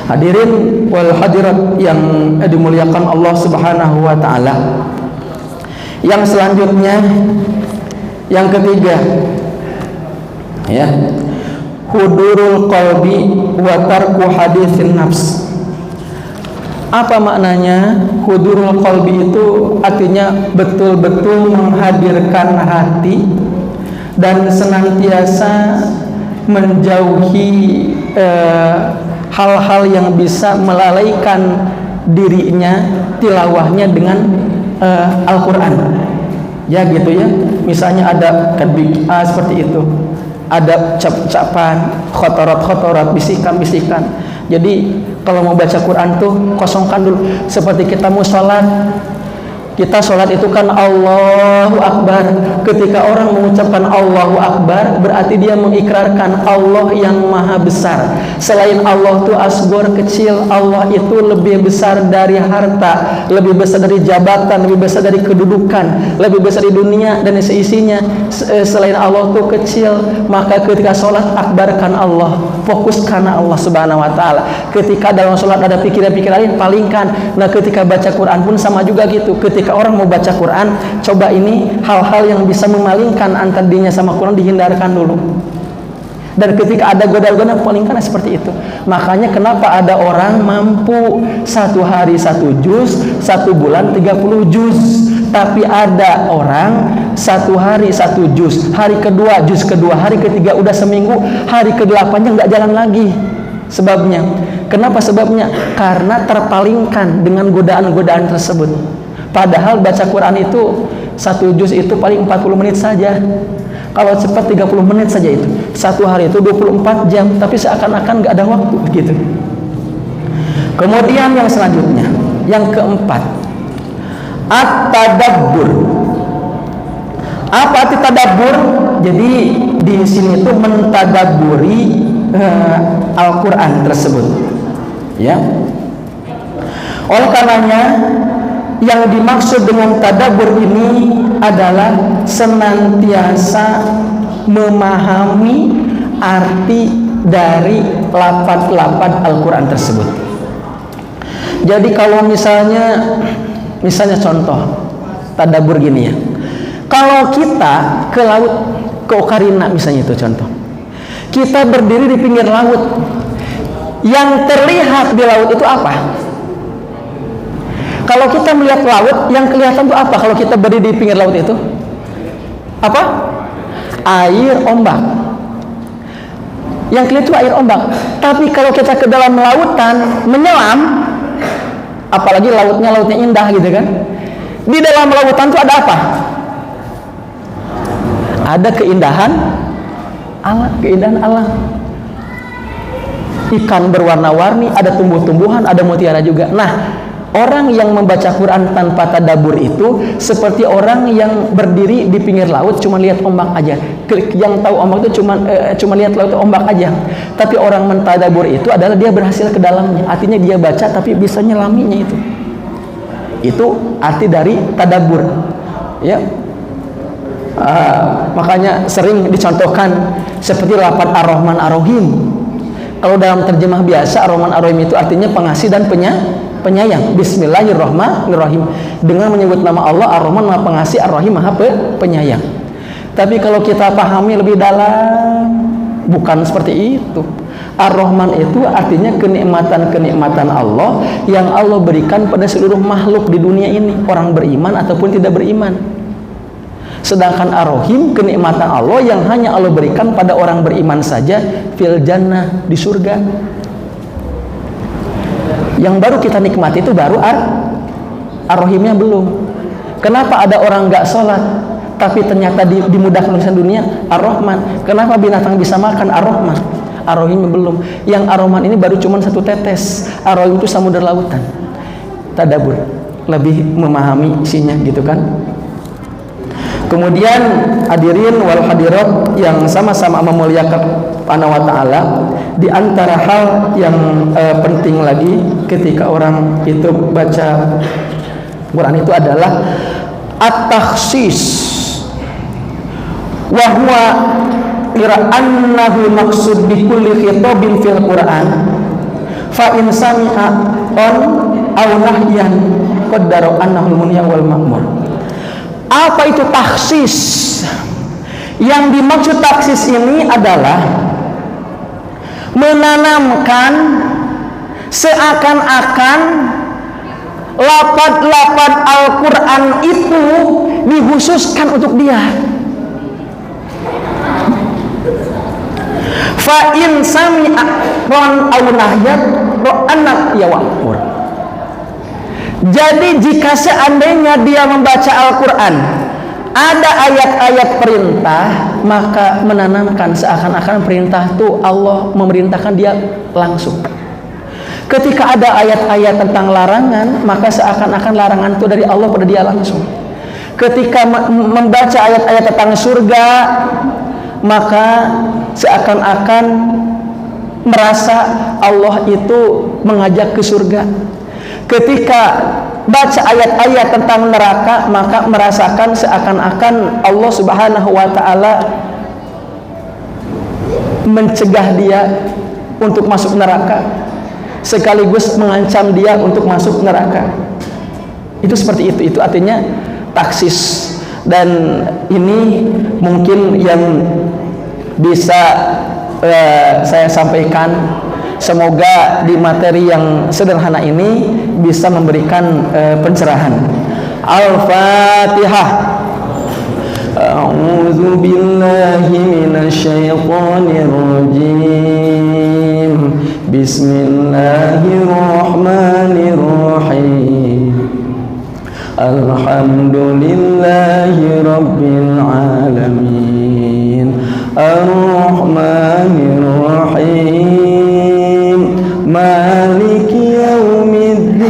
Hadirin wal hadirat yang dimuliakan Allah Subhanahu wa ta'ala. Yang selanjutnya, yang ketiga ya, hudurul qalbi wa tarku haditsin nafs. Apa maknanya? Hudurul qalbi itu artinya betul-betul menghadirkan hati dan senantiasa menjauhi hal-hal yang bisa melalaikan dirinya, tilawahnya dengan Al-Quran. Ya gitu ya. Misalnya ada bid'ah seperti itu, ada cap-capan, khotorat-khotorat, bisikan-bisikan. Jadi kalau mau baca Quran tuh kosongkan dulu. Seperti kita mau sholat, kita sholat itu kan Allahu Akbar. Ketika orang mengucapkan Allahu Akbar, berarti dia mengikrarkan Allah yang maha besar. Selain Allah itu asgor, kecil. Allah itu lebih besar dari harta, lebih besar dari jabatan, lebih besar dari kedudukan, lebih besar di dunia dan seisinya. Selain Allah itu kecil. Maka ketika sholat, akbarkan Allah, fokus karena Allah subhanahu wa ta'ala. Ketika dalam sholat ada pikiran-pikiran lain, palingkan. Nah ketika baca Quran pun sama juga gitu. Ketika orang mau baca Quran, coba ini hal-hal yang bisa memalingkan antara dirinya sama Quran dihindarkan dulu. Dan ketika ada godaan-godaan, palingkan seperti itu. Makanya kenapa ada orang mampu 1 hari 1 juz, 1 bulan 30 juz. Tapi ada orang 1 hari 1 juz, hari kedua juz kedua, hari ketiga udah seminggu, hari ke-8-nya nggak jalan lagi. Sebabnya, kenapa sebabnya? Karena terpalingkan dengan godaan-godaan tersebut. Padahal baca Quran itu 1 juz itu paling 40 menit saja. Kalau cepat 30 menit saja itu. 1 hari itu 24 jam, tapi seakan-akan nggak ada waktu gitu. Kemudian yang selanjutnya, yang keempat, at-tadabbur. Apa arti tadabbur? Jadi di sini itu mentadabburi Al-Quran tersebut. Ya. Oleh karenanya, yang dimaksud dengan tadabbur ini adalah senantiasa memahami arti dari lafaz-lafaz Al-Quran tersebut. Jadi kalau misalnya contoh tadabbur gini ya, kalau kita ke laut, ke Okarina misalnya itu contoh, kita berdiri di pinggir laut, yang terlihat di laut itu apa? Kalau kita melihat laut, yang kelihatan itu apa? Kalau kita berdiri di pinggir laut itu apa? Air, ombak. Yang kelihatan itu air, ombak. Tapi kalau kita ke dalam lautan menyelam, apalagi lautnya indah gitu kan, di dalam lautan itu ada apa? Ada keindahan alam. Ikan berwarna-warni, ada tumbuh-tumbuhan, ada mutiara juga. Nah, orang yang membaca Quran tanpa tadabbur itu seperti orang yang berdiri di pinggir laut cuma lihat ombak aja. Yang tahu ombak itu cuma lihat laut ombak aja. Tapi orang mentadabbur itu adalah dia berhasil ke dalamnya. Artinya dia baca tapi bisa nyelaminya itu. Itu arti dari tadabbur. Ya. Makanya sering dicontohkan seperti lafaz Ar-Rahman Ar-Rahim. Kalau dalam terjemah biasa Ar-Rahman Ar-Rahim itu artinya pengasih dan penyayang. Bismillahirrahmanirrahim. Dengan menyebut nama Allah, Ar-Rahman Maha Pengasih, Ar-Rahim Maha Penyayang. Tapi kalau kita pahami lebih dalam, bukan seperti itu. Ar-Rahman itu artinya kenikmatan-kenikmatan Allah yang Allah berikan pada seluruh makhluk di dunia ini, orang beriman ataupun tidak beriman. Sedangkan Ar-Rahim, kenikmatan Allah yang hanya Allah berikan pada orang beriman saja, fil jannah, di surga. Yang baru kita nikmati itu baru Ar-Rahimnya belum. Kenapa ada orang nggak sholat tapi ternyata dimudahkan urusan dunia? Ar-Rahman. Kenapa binatang bisa makan? Ar-Rahman. Ar-Rahimnya belum. Yang Ar-Rahman ini baru cuma 1 tetes. Ar-Rahim itu samudra lautan. Tadabbur, lebih memahami isinya gitu kan. Kemudian hadirin wal hadirat yang sama-sama memuliakan Subhanahu wa ta'ala, di antara hal yang penting lagi ketika orang itu baca Quran itu adalah at-takhsis, wa huwa annahu maqsud bi kulli khitabin fil Quran fa in sami'a aw nahyan qaddara annahu al-munya wal ma'mur. Apa itu takhsis? Yang dimaksud taksis ini adalah menanamkan seakan-akan lafaz-lafaz Al-Quran itu dikhususkan untuk dia. Fa in sami'a ron aw nahyat ro'anak ya wa'ur. Jadi jika seandainya dia membaca Al-Quran ada ayat-ayat perintah, maka menanamkan seakan-akan perintah itu Allah memerintahkan dia langsung. Ketika ada ayat-ayat tentang larangan, maka seakan-akan larangan itu dari Allah pada dia langsung. Ketika membaca ayat-ayat tentang surga, maka seakan-akan merasa Allah itu mengajak ke surga. Ketika baca ayat-ayat tentang neraka, maka merasakan seakan-akan Allah Subhanahu wa ta'ala mencegah dia untuk masuk neraka, sekaligus mengancam dia untuk masuk neraka. Itu seperti itu. Itu artinya taksis. Dan ini mungkin yang bisa saya sampaikan. Semoga di materi yang sederhana ini bisa memberikan pencerahan. Al-Fatihah. A'udzu billahi minasyaitonir rajim. Bismillahirrahmanirrahim. Alhamdulillahi rabbil alamin. Ar-Rahmanir Rahim. Maliki yaumiddin.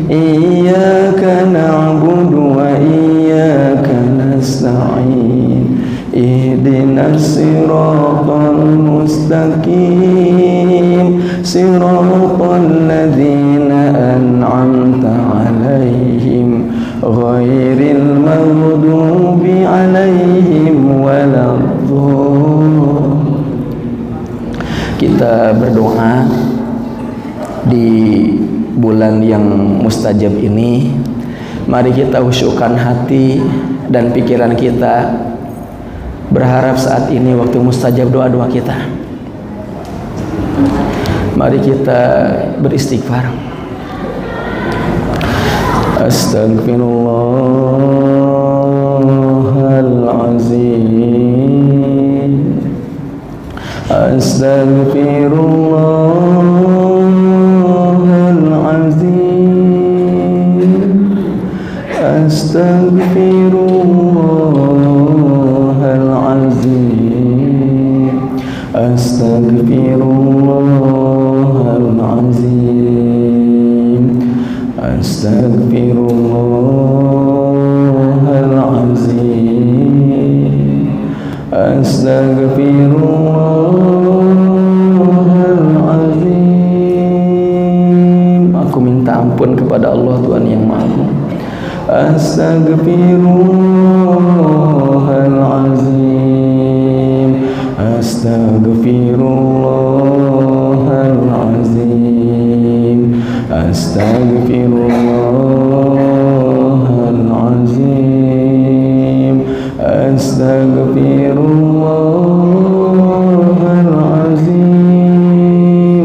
Iyyaka na'budu wa iyyaka nasta'in. Ihdinas siratal mustaqim. Siratal ladzina an'amta 'alaihim ghairil maghdubi 'alaihim waladdallin. Kita berdoa di bulan yang mustajab ini. Mari kita khusyukkan hati dan pikiran kita, berharap saat ini waktu mustajab doa-doa kita. Mari kita beristighfar. Astaghfirullahalazim. Astaghfirullahalazim. Astaghfirullahalazim. Astaghfirullahalazim. Astaghfirullahalazim. Astaghfirullahalazim. Aku minta ampun kepada Allah Tuhan yang Maha Agung. Astaghfirullahalazim. Astaghfirullahalazim. Astaghfirullahalazim. Astaghfirullahalazim.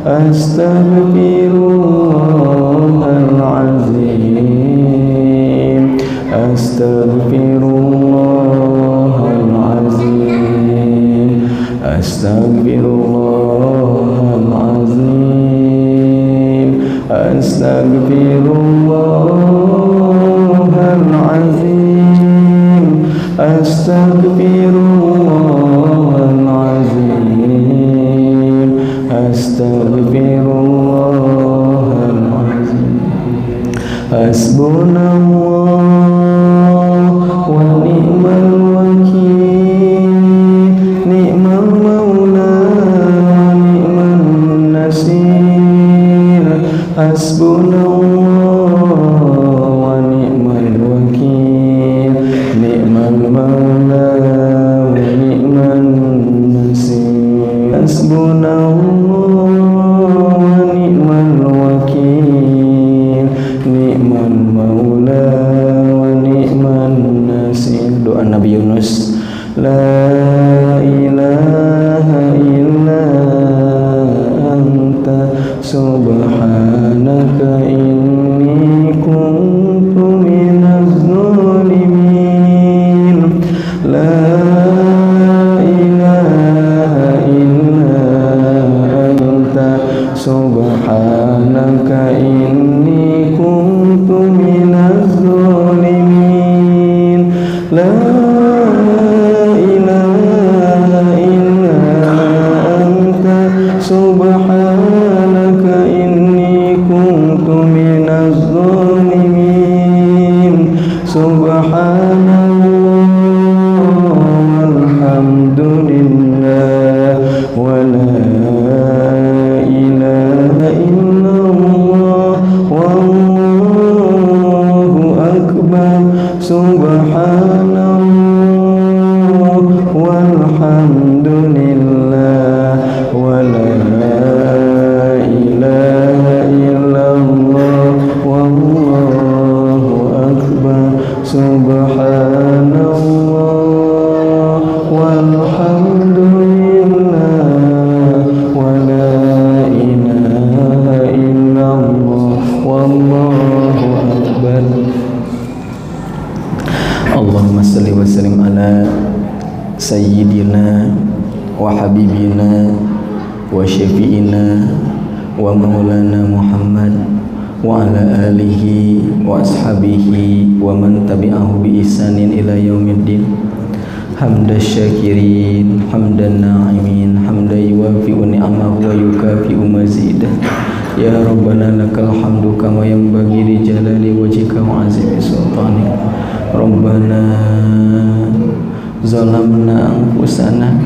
Astaghfirullahalazim. Astaghfirullahalazim. Astaghfirullahalazim. Astaghfirullahalazim. Astaghfirullahalazim. Astaghfirullahalazim. Hasbunallah wa ni'mal wakil. Ni'mal maula wa ni'man nasir. Hasbunallah wa ni'mal wakil. Ni'mal maula wa ni'man nasir. Hasbunallah wa ni'mal wakil. Ni'mal maula wa ni'man nasir. Doa Nabi Yunus. La ilaha illallah walhamdulillah wa la ilaha illallah wallahu akbar subhanallah walhamdulillah wa la ilaha illallah wallahu akbar. Allahumma salli wa sallim ala sayyidina wa habibina wa syafi'ina wa maulana Muhammad wa ala alihi wa ashabihi wa man tabi'ahu bi ihsanin ila yaumiddin. Hamdan syakirin, hamdan na'imin, hamdan yuwafi'u ni'amahu wa yukafi'u mazidah. Ya Rabbana lakal hamdu kama yanbaghi li jalali wajhika wa azimi sultanik. Rabbana zalamna anfusana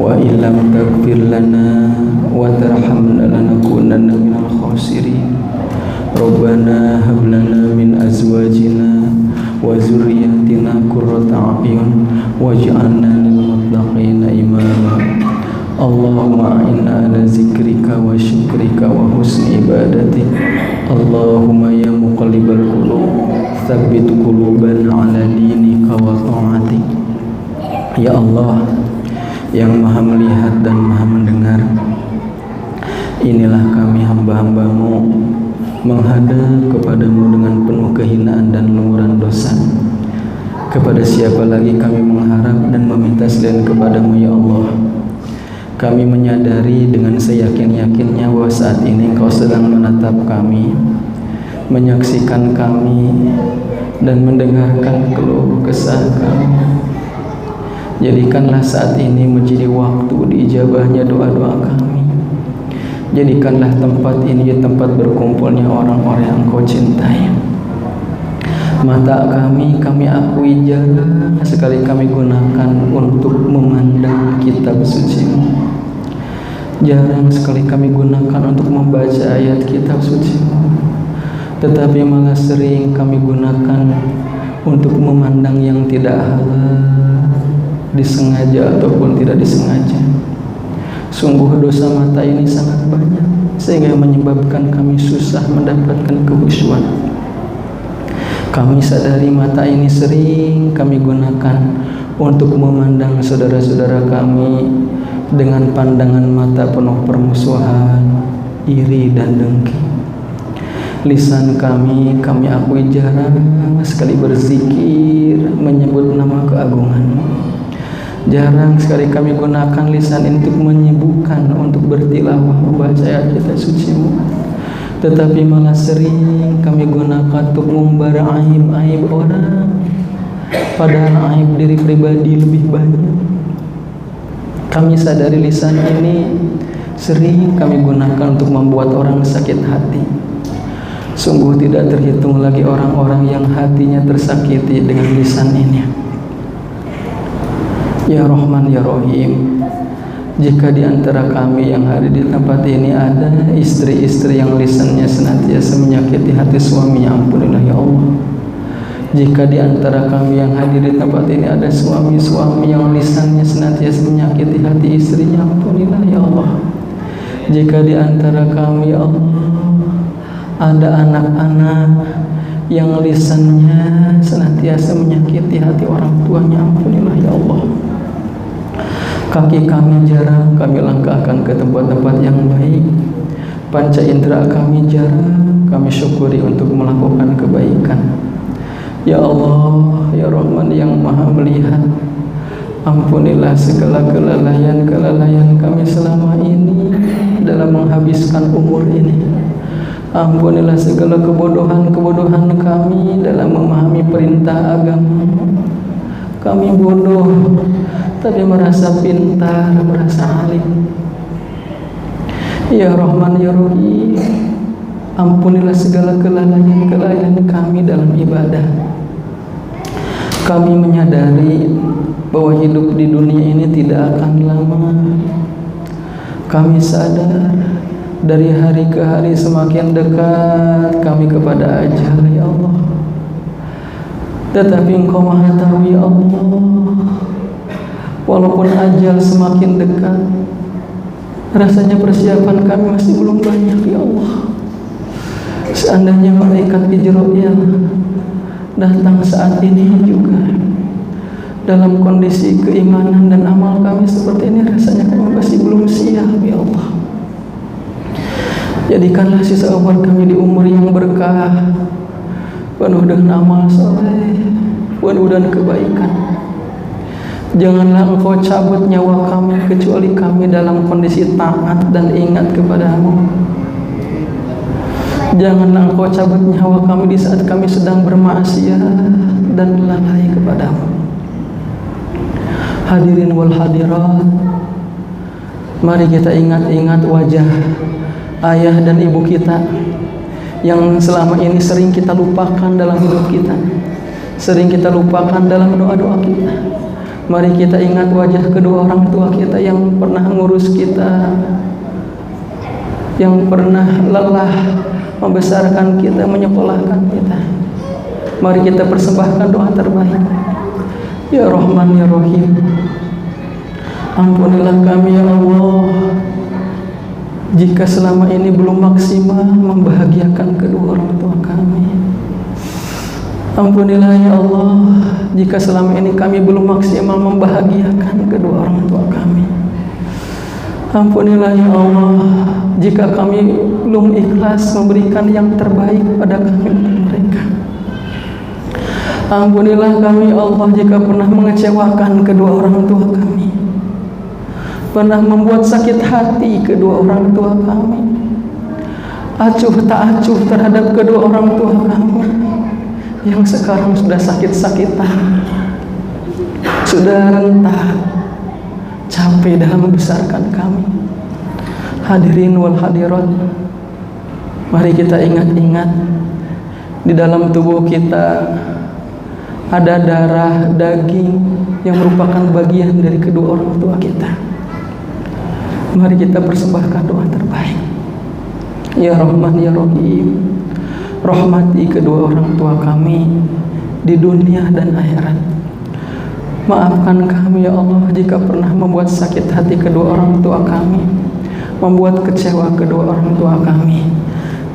wa illam taghfir lana wa tarhamna lanakunanna minal khasirin. Rabbana hab lana min azwajina wa zurriyyatina qurrata a'yun waj'alna lil muttaqina imama. Allahumma inna ala zikrika wa syukrika wa husni ibadatik. Allahumma ya muqallibal qulub tsabbit qulubana ala dinika wa ta'atik. Ya Allah yang maha melihat dan maha mendengar, inilah kami hamba-hambamu menghadap kepadamu dengan penuh kehinaan dan lumuran dosa. Kepada siapa lagi kami mengharap dan meminta selain kepadamu ya Allah. Kami menyadari dengan seyakin-yakinnya bahwa saat ini Engkau sedang menatap kami, menyaksikan kami, dan mendengarkan keluh kesah kami. Jadikanlah saat ini menjadi waktu diijabahnya doa-doa kami. Jadikanlah tempat ini tempat berkumpulnya orang-orang yang Engkau cintai. Mata kami akui jarang sekali kami gunakan untuk memandang kitab suci-Mu. Jarang sekali kami gunakan untuk membaca ayat kitab suci-Mu. Tetapi malah sering kami gunakan untuk memandang yang tidak halal, disengaja ataupun tidak disengaja. Sungguh dosa mata ini sangat banyak sehingga menyebabkan kami susah mendapatkan kekhusyuan. Kami sadari mata ini sering kami gunakan untuk memandang saudara-saudara kami dengan pandangan mata penuh permusuhan, iri dan dengki. Lisan kami akui jarang sekali berzikir menyebut nama keagungan-Mu. Jarang sekali kami gunakan lisan ini untuk menyibukkan, untuk bertilawah membaca ayat suci-Mu. Tetapi malah sering kami gunakan untuk membara aib-aib orang, padahal aib diri pribadi lebih banyak. Kami sadari lisan ini sering kami gunakan untuk membuat orang sakit hati. Sungguh tidak terhitung lagi orang-orang yang hatinya tersakiti dengan lisan ini. Ya Rahman ya Rahim, jika di antara kami yang hadir di tempat ini ada istri-istri yang lisannya senantiasa menyakiti hati suaminya, ampunilah ya Allah. Jika di antara kami yang hadir di tempat ini ada suami-suami yang lisannya senantiasa menyakiti hati istrinya, ampunilah ya Allah. Jika di antara kami ya Allah ada anak-anak yang lisannya senantiasa menyakiti hati orang tuanya, ampunilah ya Allah. Kaki kami jarang kami langkahkan ke tempat-tempat yang baik. Panca indera kami jarang kami syukuri untuk melakukan kebaikan. Ya Allah, ya Rahman yang maha melihat, ampunilah segala kelalaian kami selama ini dalam menghabiskan umur ini. Ampunilah segala kebodohan kami dalam memahami perintah agama. Kami bodoh tapi merasa pintar, merasa alim. Ya Rahman ya Rahim, ampunilah segala kelalaian kami dalam ibadah. Kami menyadari bahwa hidup di dunia ini tidak akan lama. Kami sadar dari hari ke hari semakin dekat kami kepada ajal ya Allah. Tetapi Engkau Maha tahu ya Allah, Walaupun ajal semakin dekat, rasanya persiapan kami masih belum banyak, ya Allah. Seandainya malaikat Ijrail datang saat ini juga dalam kondisi keimanan dan amal kami seperti ini, rasanya kami masih belum siap, ya Allah. Jadikanlah sisa umur kami di umur yang berkah, penuh dengan amal soleh, penuh dengan kebaikan. Janganlah Engkau cabut nyawa kami kecuali kami dalam kondisi taat dan ingat kepadamu. Janganlah Engkau cabut nyawa kami di saat kami sedang bermaksiat dan lalai kepadamu. Hadirin wal hadirat, mari kita ingat-ingat wajah ayah dan ibu kita yang selama ini sering kita lupakan dalam hidup kita, sering kita lupakan dalam doa-doa kita. Mari kita ingat wajah kedua orang tua kita yang pernah ngurus kita, yang pernah lelah membesarkan kita, menyekolahkan kita. Mari kita persembahkan doa terbaik. Ya Rahman ya Rahim, ampunilah kami ya Allah jika selama ini belum maksimal membahagiakan kedua orang tua kami. Ampunilah ya Allah jika selama ini kami belum maksimal membahagiakan kedua orang tua kami. Ampunilah ya Allah jika kami belum ikhlas memberikan yang terbaik pada kami dan mereka. Ampunilah kami ya Allah jika pernah mengecewakan kedua orang tua kami, pernah membuat sakit hati kedua orang tua kami, acuh tak acuh terhadap kedua orang tua kami yang sekarang sudah sakit-sakitan, sudah rentah, capek dalam membesarkan kami. Hadirin wal hadirat, mari kita ingat-ingat di dalam tubuh kita ada darah, daging yang merupakan bagian dari kedua orang tua kita. Mari kita persembahkan doa terbaik. Ya Rahman ya Rahim, rahmati kedua orang tua kami di dunia dan akhirat. Maafkan kami ya Allah jika pernah membuat sakit hati kedua orang tua kami, membuat kecewa kedua orang tua kami.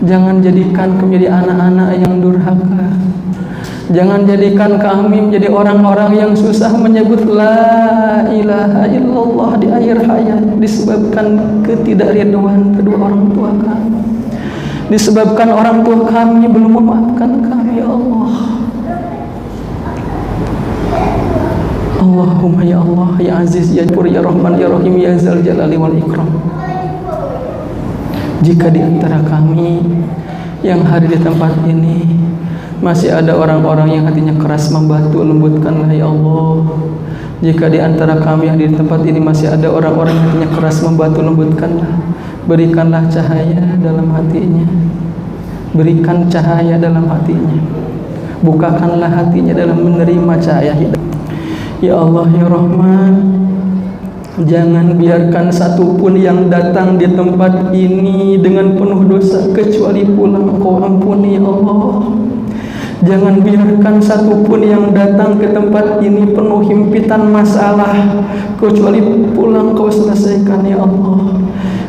Jangan jadikan kami menjadi anak-anak yang durhaka. Jangan jadikan kami menjadi orang-orang yang susah menyebut la ilaha illallah di akhir hayat disebabkan ketidakridhaan kedua orang tua kami, disebabkan orang tua kami belum memaafkan kami ya Allah. Allahumma ya Allah ya Aziz ya Ghafur ya Rahman ya Rahim ya Zal Jalali wal Ikram. Jika di antara kami yang hadir di tempat ini masih ada orang-orang yang hatinya keras membatu, lembutkanlah ya Allah. Jika di antara kami yang di tempat ini masih ada orang-orang yang hatinya keras membatu, lembutkanlah. Berikanlah cahaya dalam hatinya, berikan cahaya dalam hatinya, bukakanlah hatinya dalam menerima cahaya hidayah. Ya Allah ya Rahman, jangan biarkan satupun yang datang di tempat ini dengan penuh dosa kecuali pulang Engkau ampuni ya Allah. Jangan biarkan satupun yang datang ke tempat ini penuh himpitan masalah kecuali pulang Kau selesaikan ya Allah.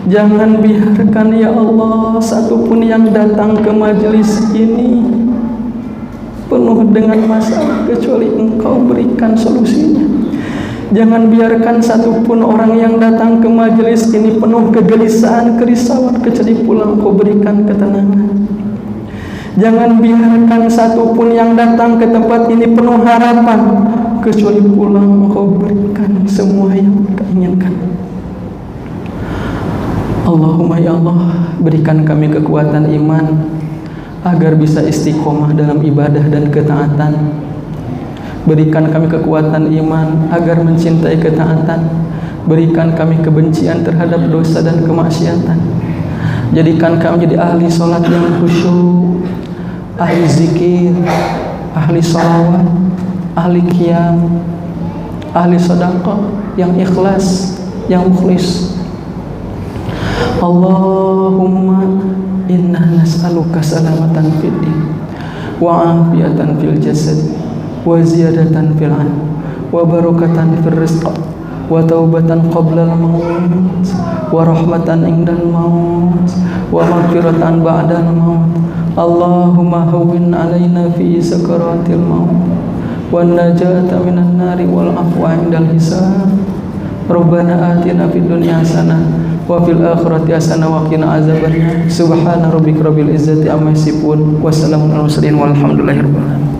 Jangan biarkan ya Allah satupun yang datang ke majelis ini penuh dengan masalah kecuali Engkau berikan solusinya. Jangan biarkan satupun orang yang datang ke majelis ini penuh kegelisahan, kerisauan kecuali pulang Kau berikan ketenangan. Jangan biarkan satupun yang datang ke tempat ini penuh harapan kecuali pulang Engkau berikan semua yang mereka inginkan. Allahumma ya Allah, berikan kami kekuatan iman agar bisa istiqomah dalam ibadah dan ketaatan. Berikan kami kekuatan iman agar mencintai ketaatan. Berikan kami kebencian terhadap dosa dan kemaksiatan. Jadikan kami jadi ahli salat yang khusyuk, ahli zikir, ahli salawat, ahli qiyam, ahli sedekah yang ikhlas, yang mukhlis. Allahumma inna nas'aluka salamatan fid din wa afiyatan fil jasad wa ziyadatan fil ilm wa barakatan fil rizq wa taubatan qablal maut wa rahmatan indal maut wa maghfiratan ba'dal maut. Allahumma hawwin alaina fi sakaratil maut wan najata minan nari wal afwa indal hisab. Rabbana atina fid dunya hasanah wa fil akhirati hasanah wa qina azabannar. Subhana rabbika rabbil izzati amma yasifun wa salamun alal mursalin walhamdulillahi rabbil alamin.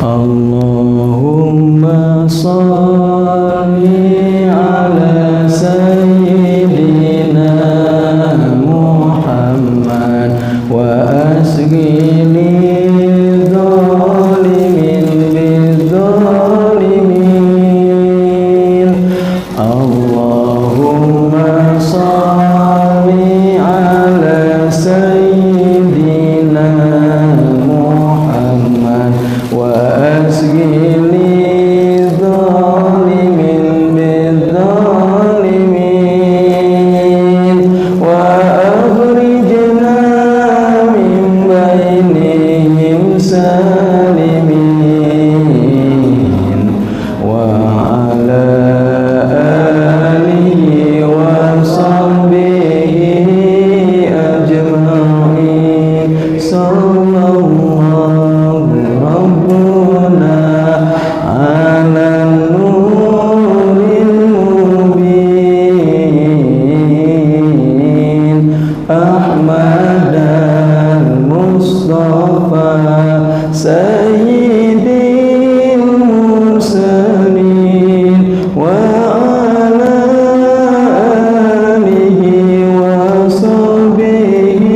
Allahumma shalli ala sayyidina Muhammad wa asghini dhalimin bidzalimin. Allahumma shalli ala sayyidina Muhammad wa asghini dhalimin bidzalimin wa akhrijna min bainihim salimin wa ala alihi wa sahbihi ajma'in. Sallallahu rabbuna ala nuril mubin Ahmad al-Mustafa sayyidil mursalin wa ala alihi wa sahbihi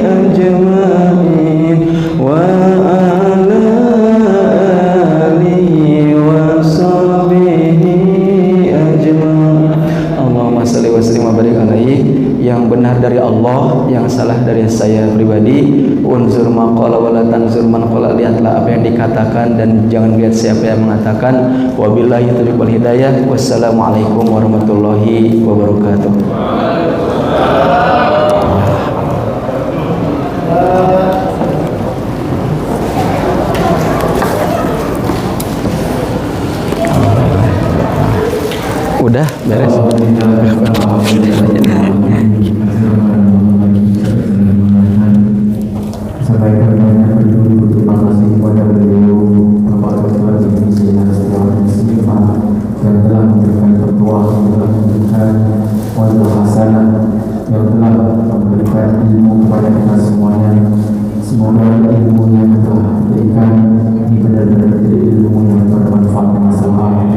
ajma'in wa ala alihi wa sahbihi ajma'in. Allahumma salli wa sallim wa barik alaihi. Yang benar dari Allah, yang salah dari saya pribadi. Unzur maqala wa la tanzur man qala. Lihatlah apa yang dikatakan dan jangan lihat siapa yang mengatakan. Wabillahi taufiq wal hidayah. Wassalamualaikum warahmatullahi wabarakatuh. Udah beres. Sampaikan banyak berjudi terima kasih kepada beliau Bapak Ketua Divisi Nasional Muslimah yang telah memberikan fatwa, yang telah memberikan wajah hasanah, yang telah memberikan ilmu kepada kita semuanya. Semoga ilmu yang telah diberikan ini benar-benar menjadi ilmu yang bermanfaat dan masalah.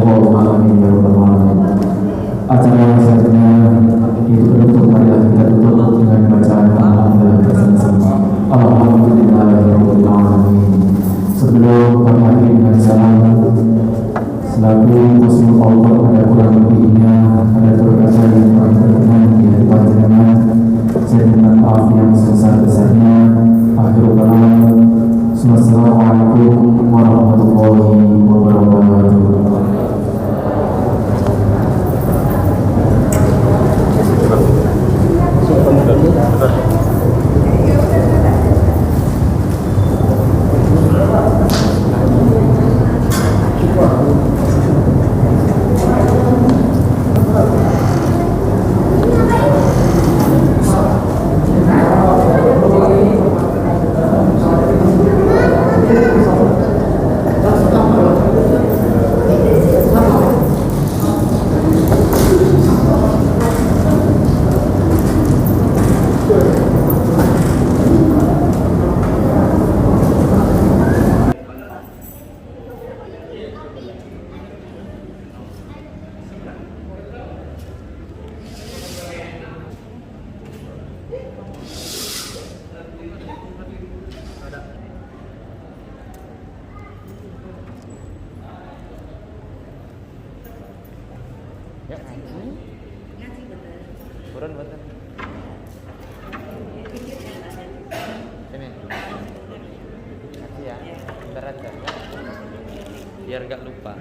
Allahumma amin ya rabbal alamin. Acara selanjutnya itu penutup, marilah kita tutup dengan bacaan alhamdulillah bersama-sama. Alhamdulillahirabbil alamin. Sebelum kami akhiri dengan salam, selaku Rasul Allah pada kurang lebihnya ada perkara yang kami berkenan di hati panjenengan, saya minta maaf yang sebesar-besarnya. Akhirul kalam. Wassalamualaikum warahmatullahi wabarakatuh. Turun betul. Ini. Kasih ya. Bentar aja. Biar gak lupa.